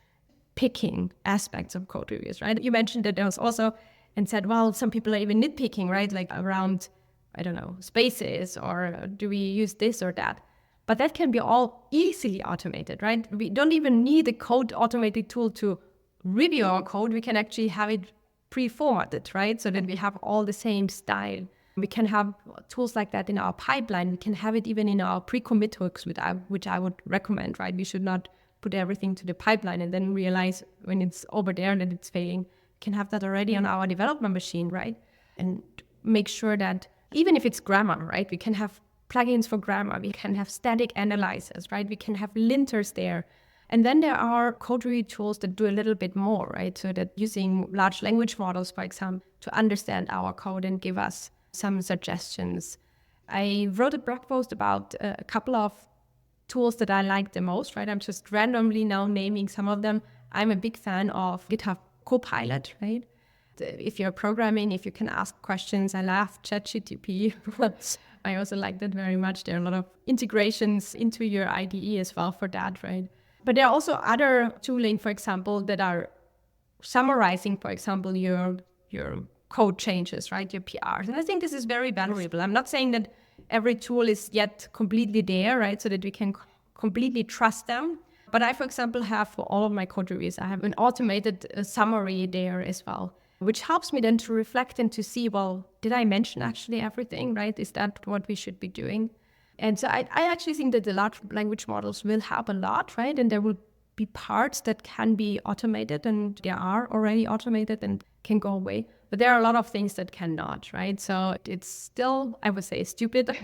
picking aspects of code reviews, right? You mentioned that there was also and said, well, some people are even nitpicking, right? Like around, I don't know, spaces, or do we use this or that? But that can be all easily automated, right? We don't even need a code automated tool to review our code. We can actually have it pre-formatted, right? So that we have all the same style. We can have tools like that in our pipeline. We can have it even in our pre-commit hooks, which I would recommend, right? We should not put everything to the pipeline and then realize when it's over there that it's failing. Can have that already on our development machine, right? And make sure that even if it's grammar, right? We can have plugins for grammar. We can have static analyzers, right? We can have linters there. And then there are code review tools that do a little bit more, right? So that using large language models, for example, to understand our code and give us some suggestions. I wrote a blog post about a couple of tools that I like the most, right? I'm just randomly now naming some of them. I'm a big fan of GitHub Copilot, right? If you're programming, if you can ask questions, I love ChatGPT. I also like that very much. There are a lot of integrations into your IDE as well for that, right? But there are also other tooling, for example, that are summarizing, for example, your code changes, right? Your PRs. And I think this is very valuable. I'm not saying that every tool is yet completely there, right? So that we can completely trust them. But I, for example, have for all of my code reviews, I have an automated summary there as well, which helps me then to reflect and to see, well, did I mention actually everything, right? Is that what we should be doing? And so I actually think that the large language models will help a lot, right? And there will be parts that can be automated, and they are already automated and can go away. But there are a lot of things that cannot, right? So it's still, I would say, stupid.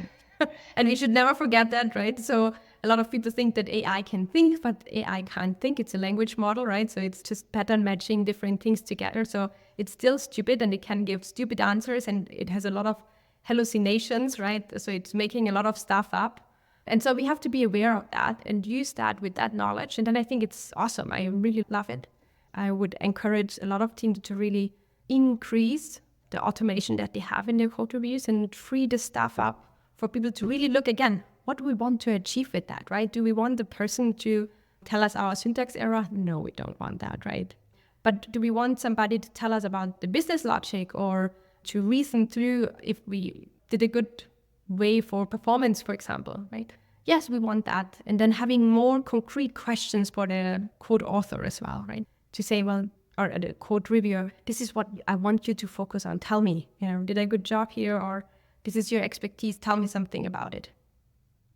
And we should never forget that, right? So a lot of people think that AI can think, but AI can't think. It's a language model, right? So it's just pattern matching different things together. So it's still stupid, and it can give stupid answers, and it has a lot of hallucinations, right? So it's making a lot of stuff up. And so we have to be aware of that and use that with that knowledge. And then I think it's awesome. I really love it. I would encourage a lot of teams to really increase the automation that they have in their code reviews and free the stuff up for people to really look again. What do we want to achieve with that, right? Do we want the person to tell us our syntax error? No, we don't want that, right? But do we want somebody to tell us about the business logic, or to reason through if we did a good way for performance, for example, right? Yes, we want that. And then having more concrete questions for the code author as well, right? To say, well, or the code reviewer, this is what I want you to focus on. Tell me, did I good job here? Or this is your expertise. Tell me something about it.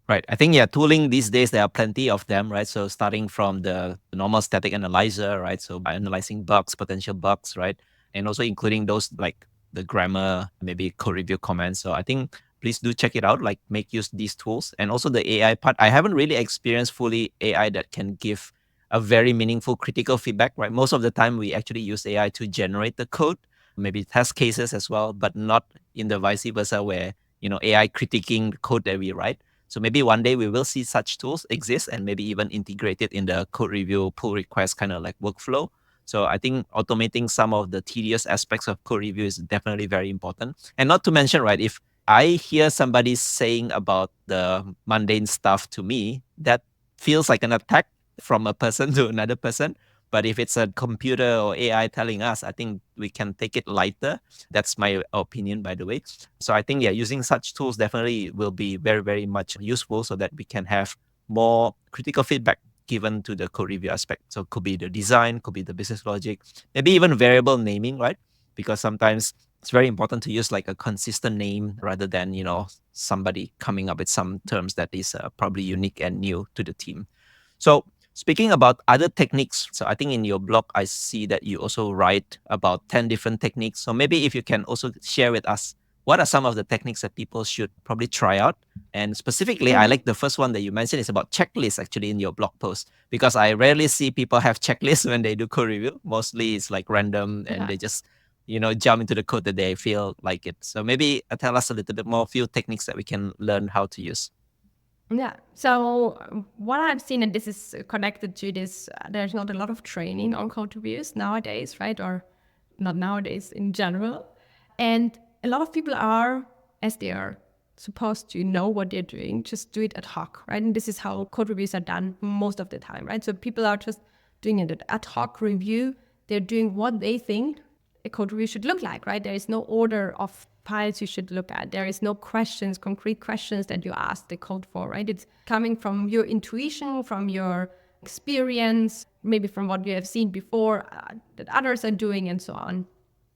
Right. I think, yeah, tooling these days, there are plenty of them, right? So starting from the normal static analyzer, right? So by analyzing bugs, potential bugs, right? And also including those like the grammar, maybe code review comments. So I think please do check it out, like make use these tools. And also the AI part, I haven't really experienced fully AI that can give a very meaningful critical feedback, right? Most of the time we actually use AI to generate the code, maybe test cases as well, but not in the vice versa where, AI critiquing the code that we write. So maybe one day we will see such tools exist and maybe even integrated in the code review pull request kind of like workflow. So I think automating some of the tedious aspects of code review is definitely very important. And not to mention, right, if I hear somebody saying about the mundane stuff to me, that feels like an attack from a person to another person. But if it's a computer or AI telling us, I think we can take it lighter. That's my opinion, by the way. So I think, yeah, using such tools definitely will be very, very much useful so that we can have more critical feedback given to the code review aspect. So it could be the design, could be the business logic, maybe even variable naming, right? Because sometimes it's very important to use like a consistent name rather than, somebody coming up with some terms that is probably unique and new to the team. So speaking about other techniques, so I think in your blog, I see that you also write about 10 different techniques. So maybe if you can also share with us, what are some of the techniques that people should probably try out? And specifically, I like the first one that you mentioned is about checklists actually in your blog post, because I rarely see people have checklists when they do code review. Mostly it's like random and they just, jump into the code that they feel like it. So maybe tell us a little bit more, a few techniques that we can learn how to use. Yeah. So what I've seen, and this is connected to this, there's not a lot of training on code reviews nowadays, right? Or not nowadays in general. And a lot of people are, as they are supposed to know what they're doing, just do it ad hoc, right? And this is how code reviews are done most of the time, right? So people are just doing an ad hoc review. They're doing what they think a code review should look like, right? There is no order of files you should look at. There is no questions, concrete questions that you ask the code for, right? It's coming from your intuition, from your experience, maybe from what you have seen before that others are doing, and so on.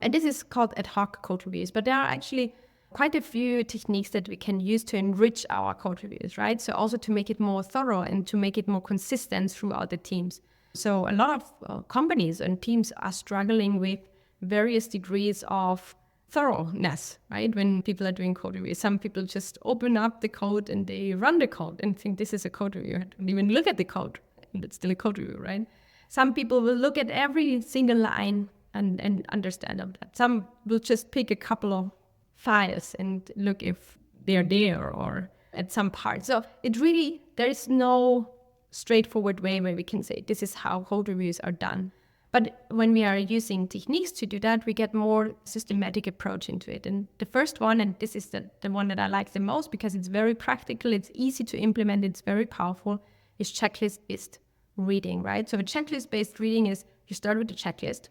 And this is called ad hoc code reviews. But there are actually quite a few techniques that we can use to enrich our code reviews, right? So also to make it more thorough and to make it more consistent throughout the teams. So a lot of companies and teams are struggling with various degrees of thoroughness, right? When people are doing code reviews, some people just open up the code and they run the code and think this is a code review. I don't even look at the code, and it's still a code review, right? Some people will look at every single line and understand of that. Some will just pick a couple of files and look if they're there or at some part. So it really, there is no straightforward way where we can say this is how code reviews are done. But when we are using techniques to do that, we get more systematic approach into it. And the first one, and this is the one that I like the most because it's very practical, it's easy to implement, it's very powerful, is checklist-based reading, right? So a checklist-based reading is you start with a checklist.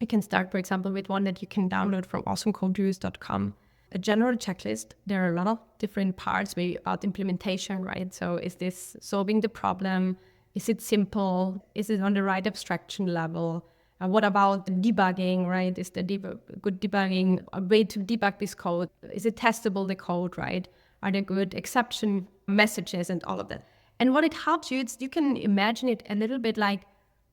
You can start, for example, with one that you can download from awesomecodereviews.com. A general checklist, there are a lot of different parts about implementation, right? So is this solving the problem? Is it simple? Is it on the right abstraction level? What about the debugging, right? Is the good debugging a way to debug this code? Is it testable, the code, right? Are there good exception messages and all of that? And what it helps you, you can imagine it a little bit like,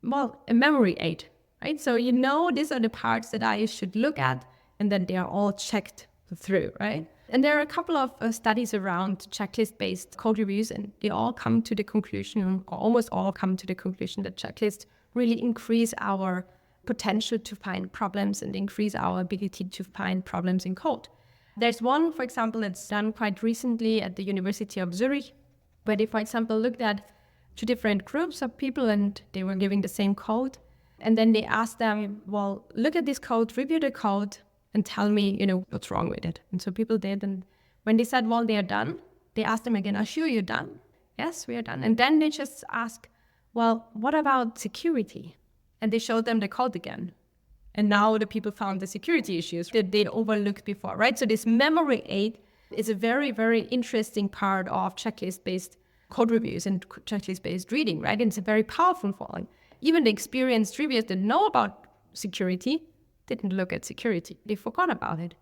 well, a memory aid, right? So you know these are the parts that I should look at, and then they are all checked through, right? And there are a couple of studies around checklist-based code reviews, and they all come to the conclusion, or almost all come to the conclusion, that checklists really increase our potential to find problems and increase our ability to find problems in code. There's one, for example, that's done quite recently at the University of Zurich, where they, for example, looked at two different groups of people and they were giving the same code. And then they asked them, well, look at this code, review the code, and tell me, what's wrong with it. And so people did. And when they said, well, they are done, they asked them again, are you sure you're done? Yes, we are done. And then they just ask, well, what about security? And they showed them the code again. And now the people found the security issues that they overlooked before, right? So this memory aid is a very, very interesting part of checklist-based code reviews and checklist-based reading, right? And it's a very powerful one. Even the experienced reviewers that know about security didn't look at security. They forgot about it.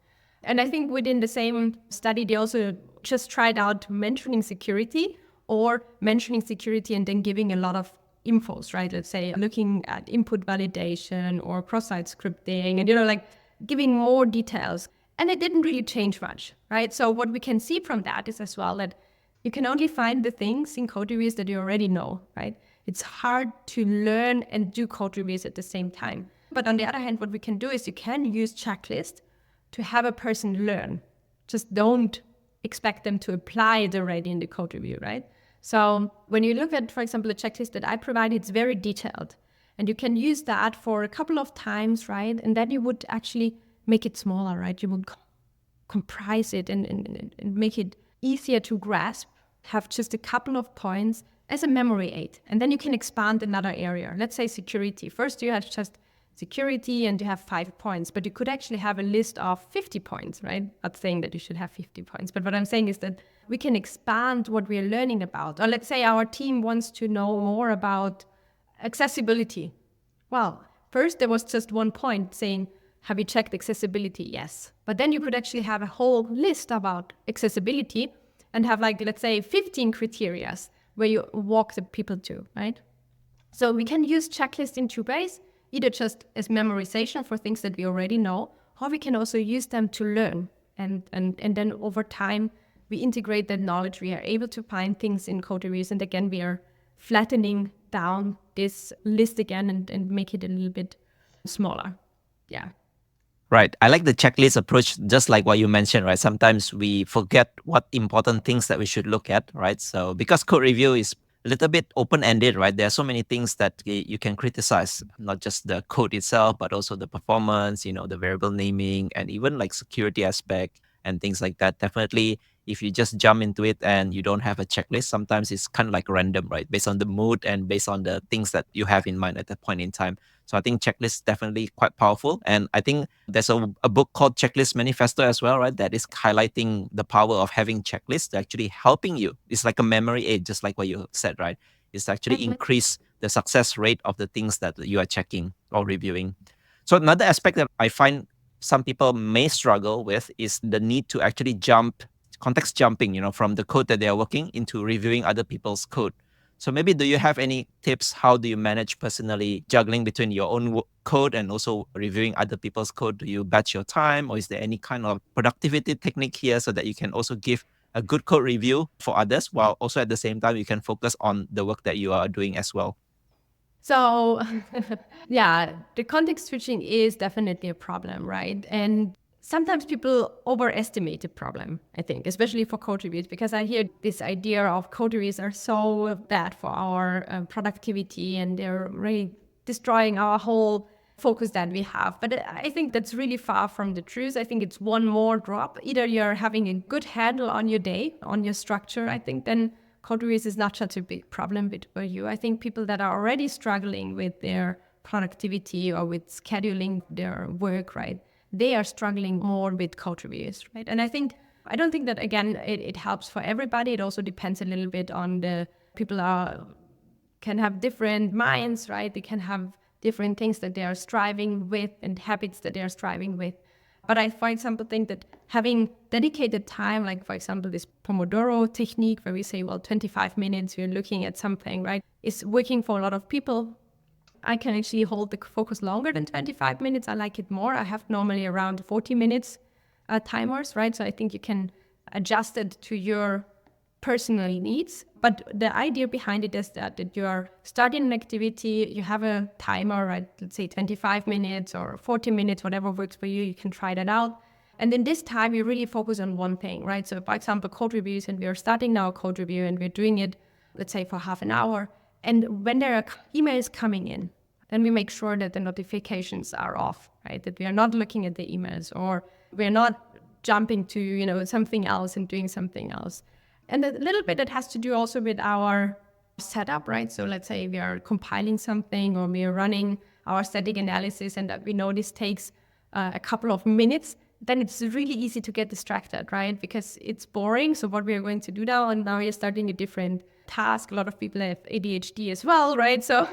And I think within the same study, they also just tried out mentioning security or mentioning security and then giving a lot of infos, right? Let's say looking at input validation or cross-site scripting and, giving more details. And it didn't really change much, right? So what we can see from that is as well that you can only find the things in code reviews that you already know, right? It's hard to learn and do code reviews at the same time. But on the other hand, what we can do is you can use checklists to have a person learn. Just don't expect them to apply it already in the code review, right? So when you look at, for example, the checklist that I provide, it's very detailed. And you can use that for a couple of times, right? And then you would actually make it smaller, right? You would comprise it and make it easier to grasp, have just a couple of points as a memory aid. And then you can expand another area. Let's say security. First, you have just security and you have 5 points, but you could actually have a list of 50 points, right? Not saying that you should have 50 points, but what I'm saying is that we can expand what we're learning about. Or let's say our team wants to know more about accessibility. Well, first there was just 1 point saying, have you checked accessibility? Yes. But then you could actually have a whole list about accessibility and have let's say 15 criteria where you walk the people to, right? So we can use checklists in two ways, either just as memorization for things that we already know, or we can also use them to learn. And then over time, we integrate that knowledge. We are able to find things in code reviews. And again, we are flattening down this list again and make it a little bit smaller. Yeah. Right. I like the checklist approach, just like what you mentioned, right? Sometimes we forget what important things that we should look at, right? So because code review is a little bit open-ended, right? There are so many things that you can criticize, not just the code itself, but also the performance, the variable naming, and even like security aspect and things like that. Definitely, if you just jump into it and you don't have a checklist, sometimes it's kind of like random, right? Based on the mood and based on the things that you have in mind at that point in time. So I think checklist definitely quite powerful. And I think there's a book called Checklist Manifesto as well, right? That is highlighting the power of having checklists actually helping you. It's like a memory aid, just like what you said, right? It's actually increase the success rate of the things that you are checking or reviewing. So another aspect that I find some people may struggle with is the need to actually context jumping, from the code that they are working into reviewing other people's code. So maybe do you have any tips? How do you manage personally juggling between your own code and also reviewing other people's code? Do you batch your time, or is there any kind of productivity technique here so that you can also give a good code review for others while also at the same time you can focus on the work that you are doing as well? So yeah, the context switching is definitely a problem, right? And sometimes people overestimate the problem, I think, especially for code reviews, because I hear this idea of code reviews are so bad for our productivity and they're really destroying our whole focus that we have. But I think that's really far from the truth. I think it's one more drop. Either you're having a good handle on your day, on your structure, I think then code reviews is not such a big problem for you. I think people that are already struggling with their productivity or with scheduling their work, right? They are struggling more with code reviews, right? And I don't think that, again, it helps for everybody. It also depends a little bit on the people can have different minds, right? They can have different things that they are striving with and habits that they are striving with. But I, for example, think that having dedicated time, like for example, this Pomodoro technique where we say, well, 25 minutes, we're looking at something, right, is working for a lot of people. I can actually hold the focus longer than 25 minutes. I like it more. I have normally around 40 minutes timers, right? So I think you can adjust it to your personal needs. But the idea behind it is that you are starting an activity, you have a timer, right? Let's say 25 minutes or 40 minutes, whatever works for you, you can try that out. And then this time you really focus on one thing, right? So for example, code reviews, and we are starting now a code review and we're doing it, let's say for half an hour. And when there are emails coming in, then we make sure that the notifications are off, right? That we are not looking at the emails, or we're not jumping to, something else and doing something else. And a little bit it has to do also with our setup, right? So let's say we are compiling something or we are running our static analysis and that we know this takes a couple of minutes, then it's really easy to get distracted, right? Because it's boring. So what we are going to do now, and now you're starting a different task. A lot of people have ADHD as well, right? So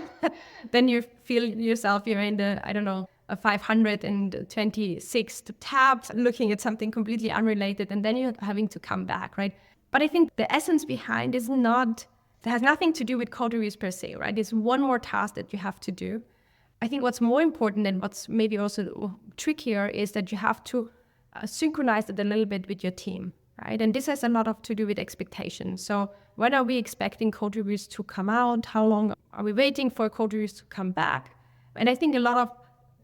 then you feel yourself, you're in the, I don't know, a 526th tab, looking at something completely unrelated, and then you're having to come back, right? But I think the essence behind is not, it has nothing to do with code reviews per se, right? It's one more task that you have to do. I think what's more important and what's maybe also trickier is that you have to synchronize it a little bit with your team, right? And this has a lot to do with expectations. So when are we expecting code reviews to come out? How long are we waiting for code reviews to come back? And I think a lot of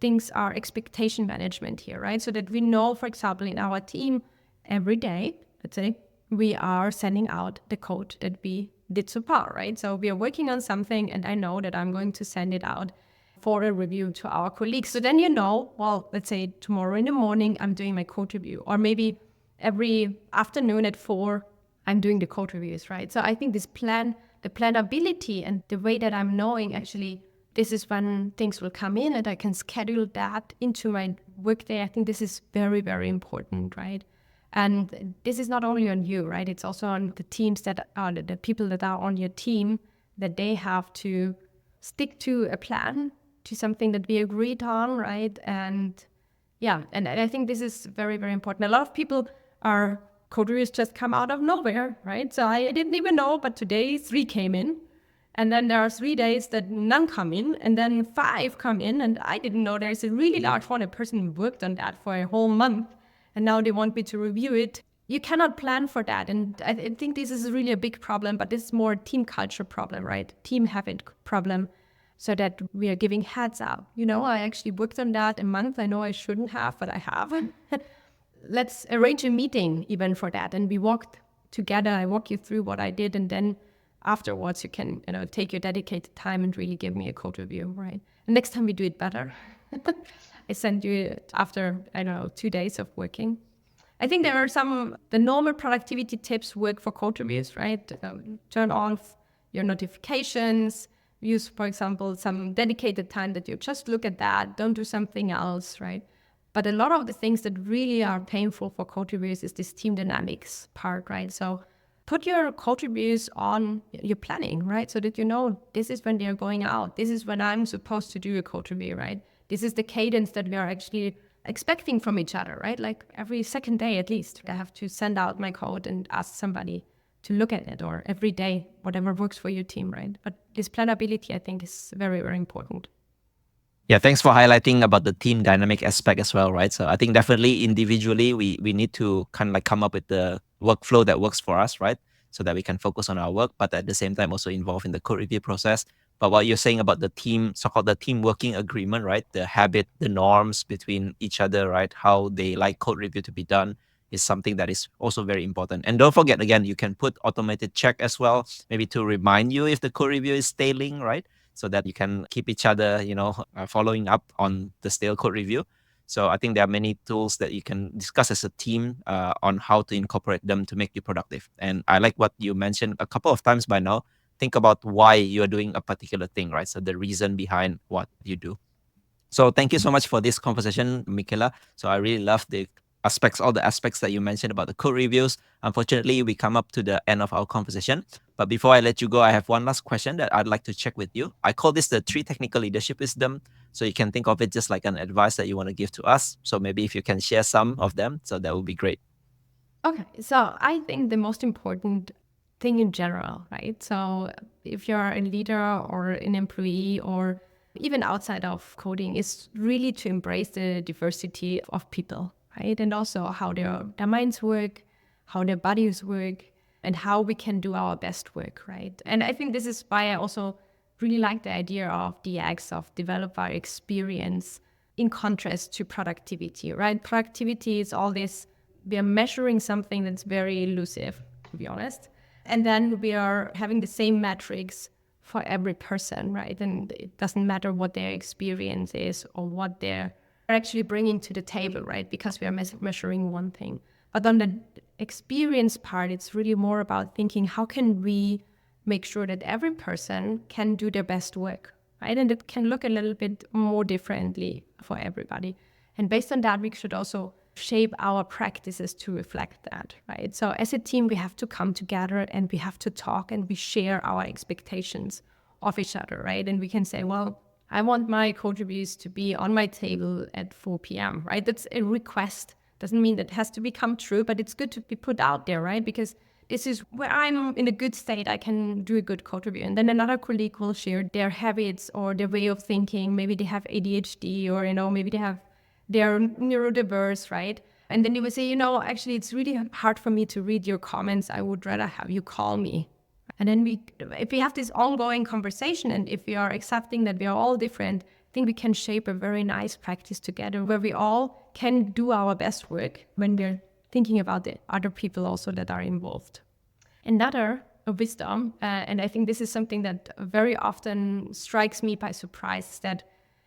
things are expectation management here, right? So that we know, for example, in our team, every day, let's say, we are sending out the code that we did so far, right? So we are working on something and I know that I'm going to send it out for a review to our colleagues. So then well, let's say tomorrow in the morning, I'm doing my code review, or maybe every afternoon at 4, I'm doing the code reviews, right? So I think the planability and the way that I'm knowing actually this is when things will come in and I can schedule that into my workday. I think this is very, very important, right? And this is not only on you, right? It's also on the teams that are the people that are on your team, that they have to stick to a plan, to something that we agreed on, right? And yeah, and I think this is very, very important. A lot of people are code reviews just come out of nowhere, right? So I didn't even know, but today 3 came in. And then there are 3 days that none come in, and then 5 come in, and I didn't know there's a really large one. A person worked on that for a whole month, and now they want me to review it. You cannot plan for that. And I think this is really a big problem, but this is more a team culture problem, right? Team habit problem, so that we are giving heads up. I actually worked on that a month. I know I shouldn't have, but I have. Let's arrange a meeting even for that. And we walked together. I walk you through what I did, and then afterwards you can take your dedicated time and really give me a code review, right? And next time we do it better. I send you after, 2 days of working. I think there are the normal productivity tips work for code reviews, right? Turn off your notifications, use, for example, some dedicated time that you just look at that, don't do something else, right? But a lot of the things that really are painful for code reviews is this team dynamics part, right? So put your code reviews on your planning, right? So that this is when they're going out. This is when I'm supposed to do a code review, right? This is the cadence that we are actually expecting from each other, right? Like every second day at least, I have to send out my code and ask somebody to look at it, or every day, whatever works for your team, right? But this planability, I think, is very, very important. Yeah, thanks for highlighting about the team dynamic aspect as well, right? So I think definitely individually, we need to kind of like come up with the workflow that works for us, right? So that we can focus on our work, but at the same time also involved in the code review process. But what you're saying about the team, so-called the team working agreement, right? The habit, the norms between each other, right? How they like code review to be done is something that is also very important. And don't forget, again, you can put automated check as well, maybe to remind you if the code review is stailing, right? So that you can keep each other, following up on the stale code review. So I think there are many tools that you can discuss as a team on how to incorporate them to make you productive. And I like what you mentioned a couple of times by now. Think about why you're doing a particular thing, right? So the reason behind what you do. So thank you so much for this conversation, Michaela. So I really love the aspects, all the aspects that you mentioned about the code reviews. Unfortunately, we come up to the end of our conversation. But before I let you go, I have one last question that I'd like to check with you. I call this the 3 technical leadership wisdom. So you can think of it just like an advice that you want to give to us. So maybe if you can share some of them, so that would be great. Okay, so I think the most important thing in general, right? So if you're a leader or an employee or even outside of coding, is really to embrace the diversity of people, right? And also how their minds work, how their bodies work, and how we can do our best work, right? And I think this is why I also really like the idea of DX, of developer experience, in contrast to productivity, right? Productivity is all this, we are measuring something that's very elusive, to be honest. And then we are having the same metrics for every person, right? And it doesn't matter what their experience is or what they're actually bringing to the table, right? Because we are measuring one thing. But on the experience part, it's really more about thinking, how can we make sure that every person can do their best work, right? And it can look a little bit more differently for everybody. And based on that, we should also shape our practices to reflect that, right? So as a team, we have to come together and we have to talk and we share our expectations of each other, right? And we can say, well, I want my code reviews to be on my table at 4 p.m., right? That's a request. Doesn't mean that it has to become true, but it's good to be put out there, right? Because this is where I'm in a good state, I can do a good code review. And then another colleague will share their habits or their way of thinking. Maybe they have ADHD or, maybe they have, they're neurodiverse, right? And then they will say, actually, it's really hard for me to read your comments. I would rather have you call me. And then if we have this ongoing conversation and if we are accepting that we are all different, I think we can shape a very nice practice together where we all can do our best work when we're thinking about the other people also that are involved. Another wisdom, and I think this is something that very often strikes me by surprise, is that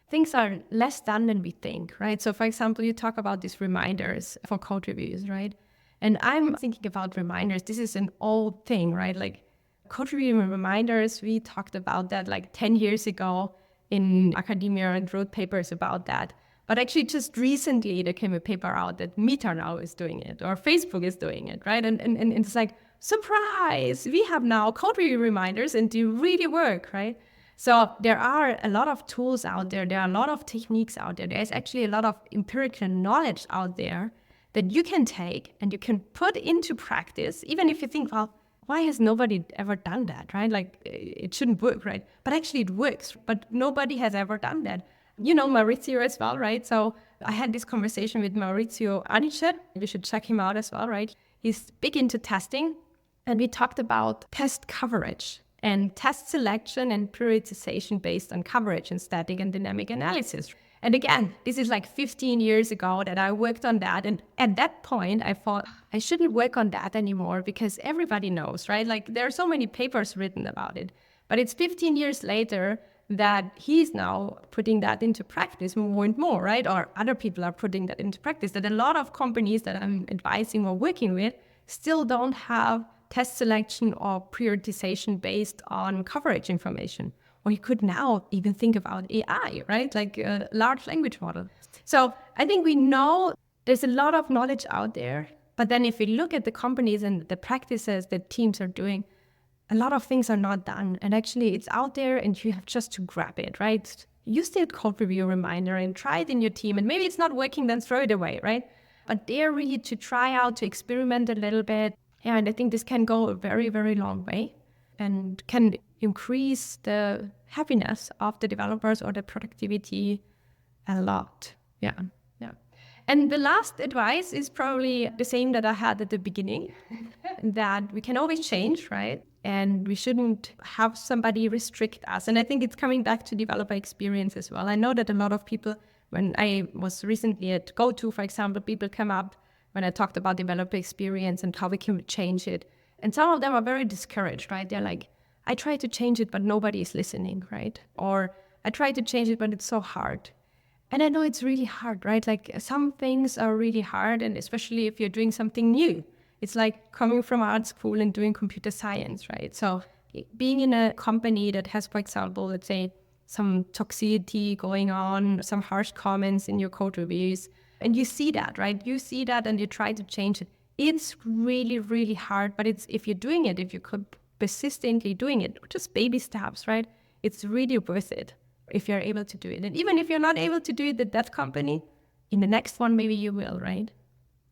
things are less done than we think, right? So for example, you talk about these reminders for code reviews, right? And I'm thinking about reminders. This is an old thing, right? Like code review reminders, we talked about that like 10 years ago in academia and wrote papers about that. But actually just recently there came a paper out that Meta now is doing it or Facebook is doing it, right? And it's like, surprise, we have now code review reminders and they really work, right? So there are a lot of tools out there. There are a lot of techniques out there. There's actually a lot of empirical knowledge out there that you can take and you can put into practice, even if you think, well, why has nobody ever done that, right? Like it shouldn't work, right? But actually it works, but nobody has ever done that. Maurizio as well, right? So I had this conversation with Maurizio Aniceto. You should check him out as well, right? He's big into testing. And we talked about test coverage and test selection and prioritization based on coverage and static and dynamic analysis. And again, this is like 15 years ago that I worked on that. And at that point, I thought I shouldn't work on that anymore because everybody knows, right? Like there are so many papers written about it. But it's 15 years later that he's now putting that into practice more and more, right? Or other people are putting that into practice. That a lot of companies that I'm advising or working with still don't have test selection or prioritization based on coverage information. Or you could now even think about AI, right? Like a large language model. So I think we know there's a lot of knowledge out there. But then if we look at the companies and the practices that teams are doing, a lot of things are not done. And actually it's out there and you have just to grab it, right? Use the code review reminder and try it in your team. And maybe it's not working, then throw it away, right? But they're really to try out, to experiment a little bit. Yeah, and I think this can go a very, very long way and can increase the happiness of the developers or the productivity a lot. Yeah. And the last advice is probably the same that I had at the beginning, that we can always change, right? And we shouldn't have somebody restrict us. And I think it's coming back to developer experience as well. I know that a lot of people, when I was recently at GoTo, for example, people come up when I talked about developer experience and how we can change it. And some of them are very discouraged, right? They're like, I try to change it, but nobody is listening, right? Or I try to change it, but it's so hard. And I know it's really hard, right? Like some things are really hard, and especially if you're doing something new. It's like coming from art school and doing computer science, right? So being in a company that has, for example, let's say some toxicity going on, some harsh comments in your code reviews. And you see that, right? You see that and you try to change it. It's really, really hard, but if you're doing it, if you could persistently doing it, just baby steps, right? It's really worth it if you're able to do it. And even if you're not able to do it at that company, in the next one, maybe you will, right?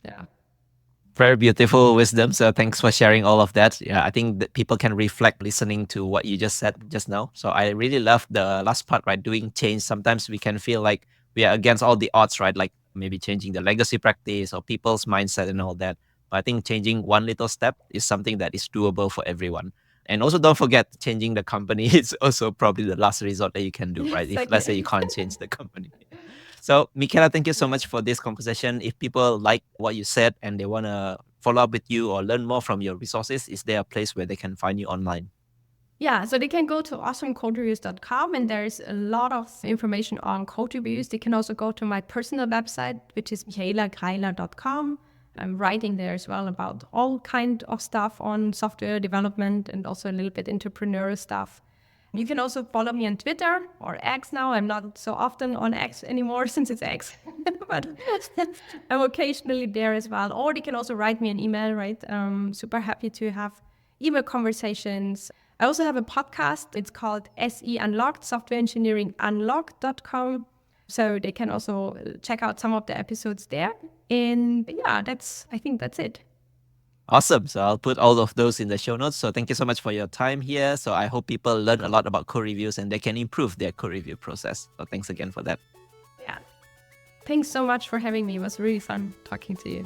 Yeah. Very beautiful wisdom. So thanks for sharing all of that. Yeah, I think that people can reflect listening to what you just said just now. So I really love the last part, right? Doing change. Sometimes we can feel like we are against all the odds, right? Like maybe changing the legacy practice or people's mindset and all that. But I think changing one little step is something that is doable for everyone. And also don't forget changing the company is also probably the last resort that you can do, right? If let's say you can't change the company. So, Michaela, thank you so much for this conversation. If people like what you said and they want to follow up with you or learn more from your resources, is there a place where they can find you online? Yeah, so they can go to awesomecodereviews.com and there's a lot of information on code reviews. They can also go to my personal website, which is michaelagreiler.com. I'm writing there as well about all kind of stuff on software development and also a little bit entrepreneurial stuff. You can also follow me on Twitter or X now. I'm not so often on X anymore since it's X, but I'm occasionally there as well. Or they can also write me an email, right? Super happy to have email conversations. I also have a podcast. It's called SE Unlocked, softwareengineeringunlocked.com. So they can also check out some of the episodes there. And yeah, I think that's it. Awesome. So I'll put all of those in the show notes. So thank you so much for your time here. So I hope people learn a lot about code reviews and they can improve their code review process. So thanks again for that. Yeah. Thanks so much for having me. It was really fun talking to you.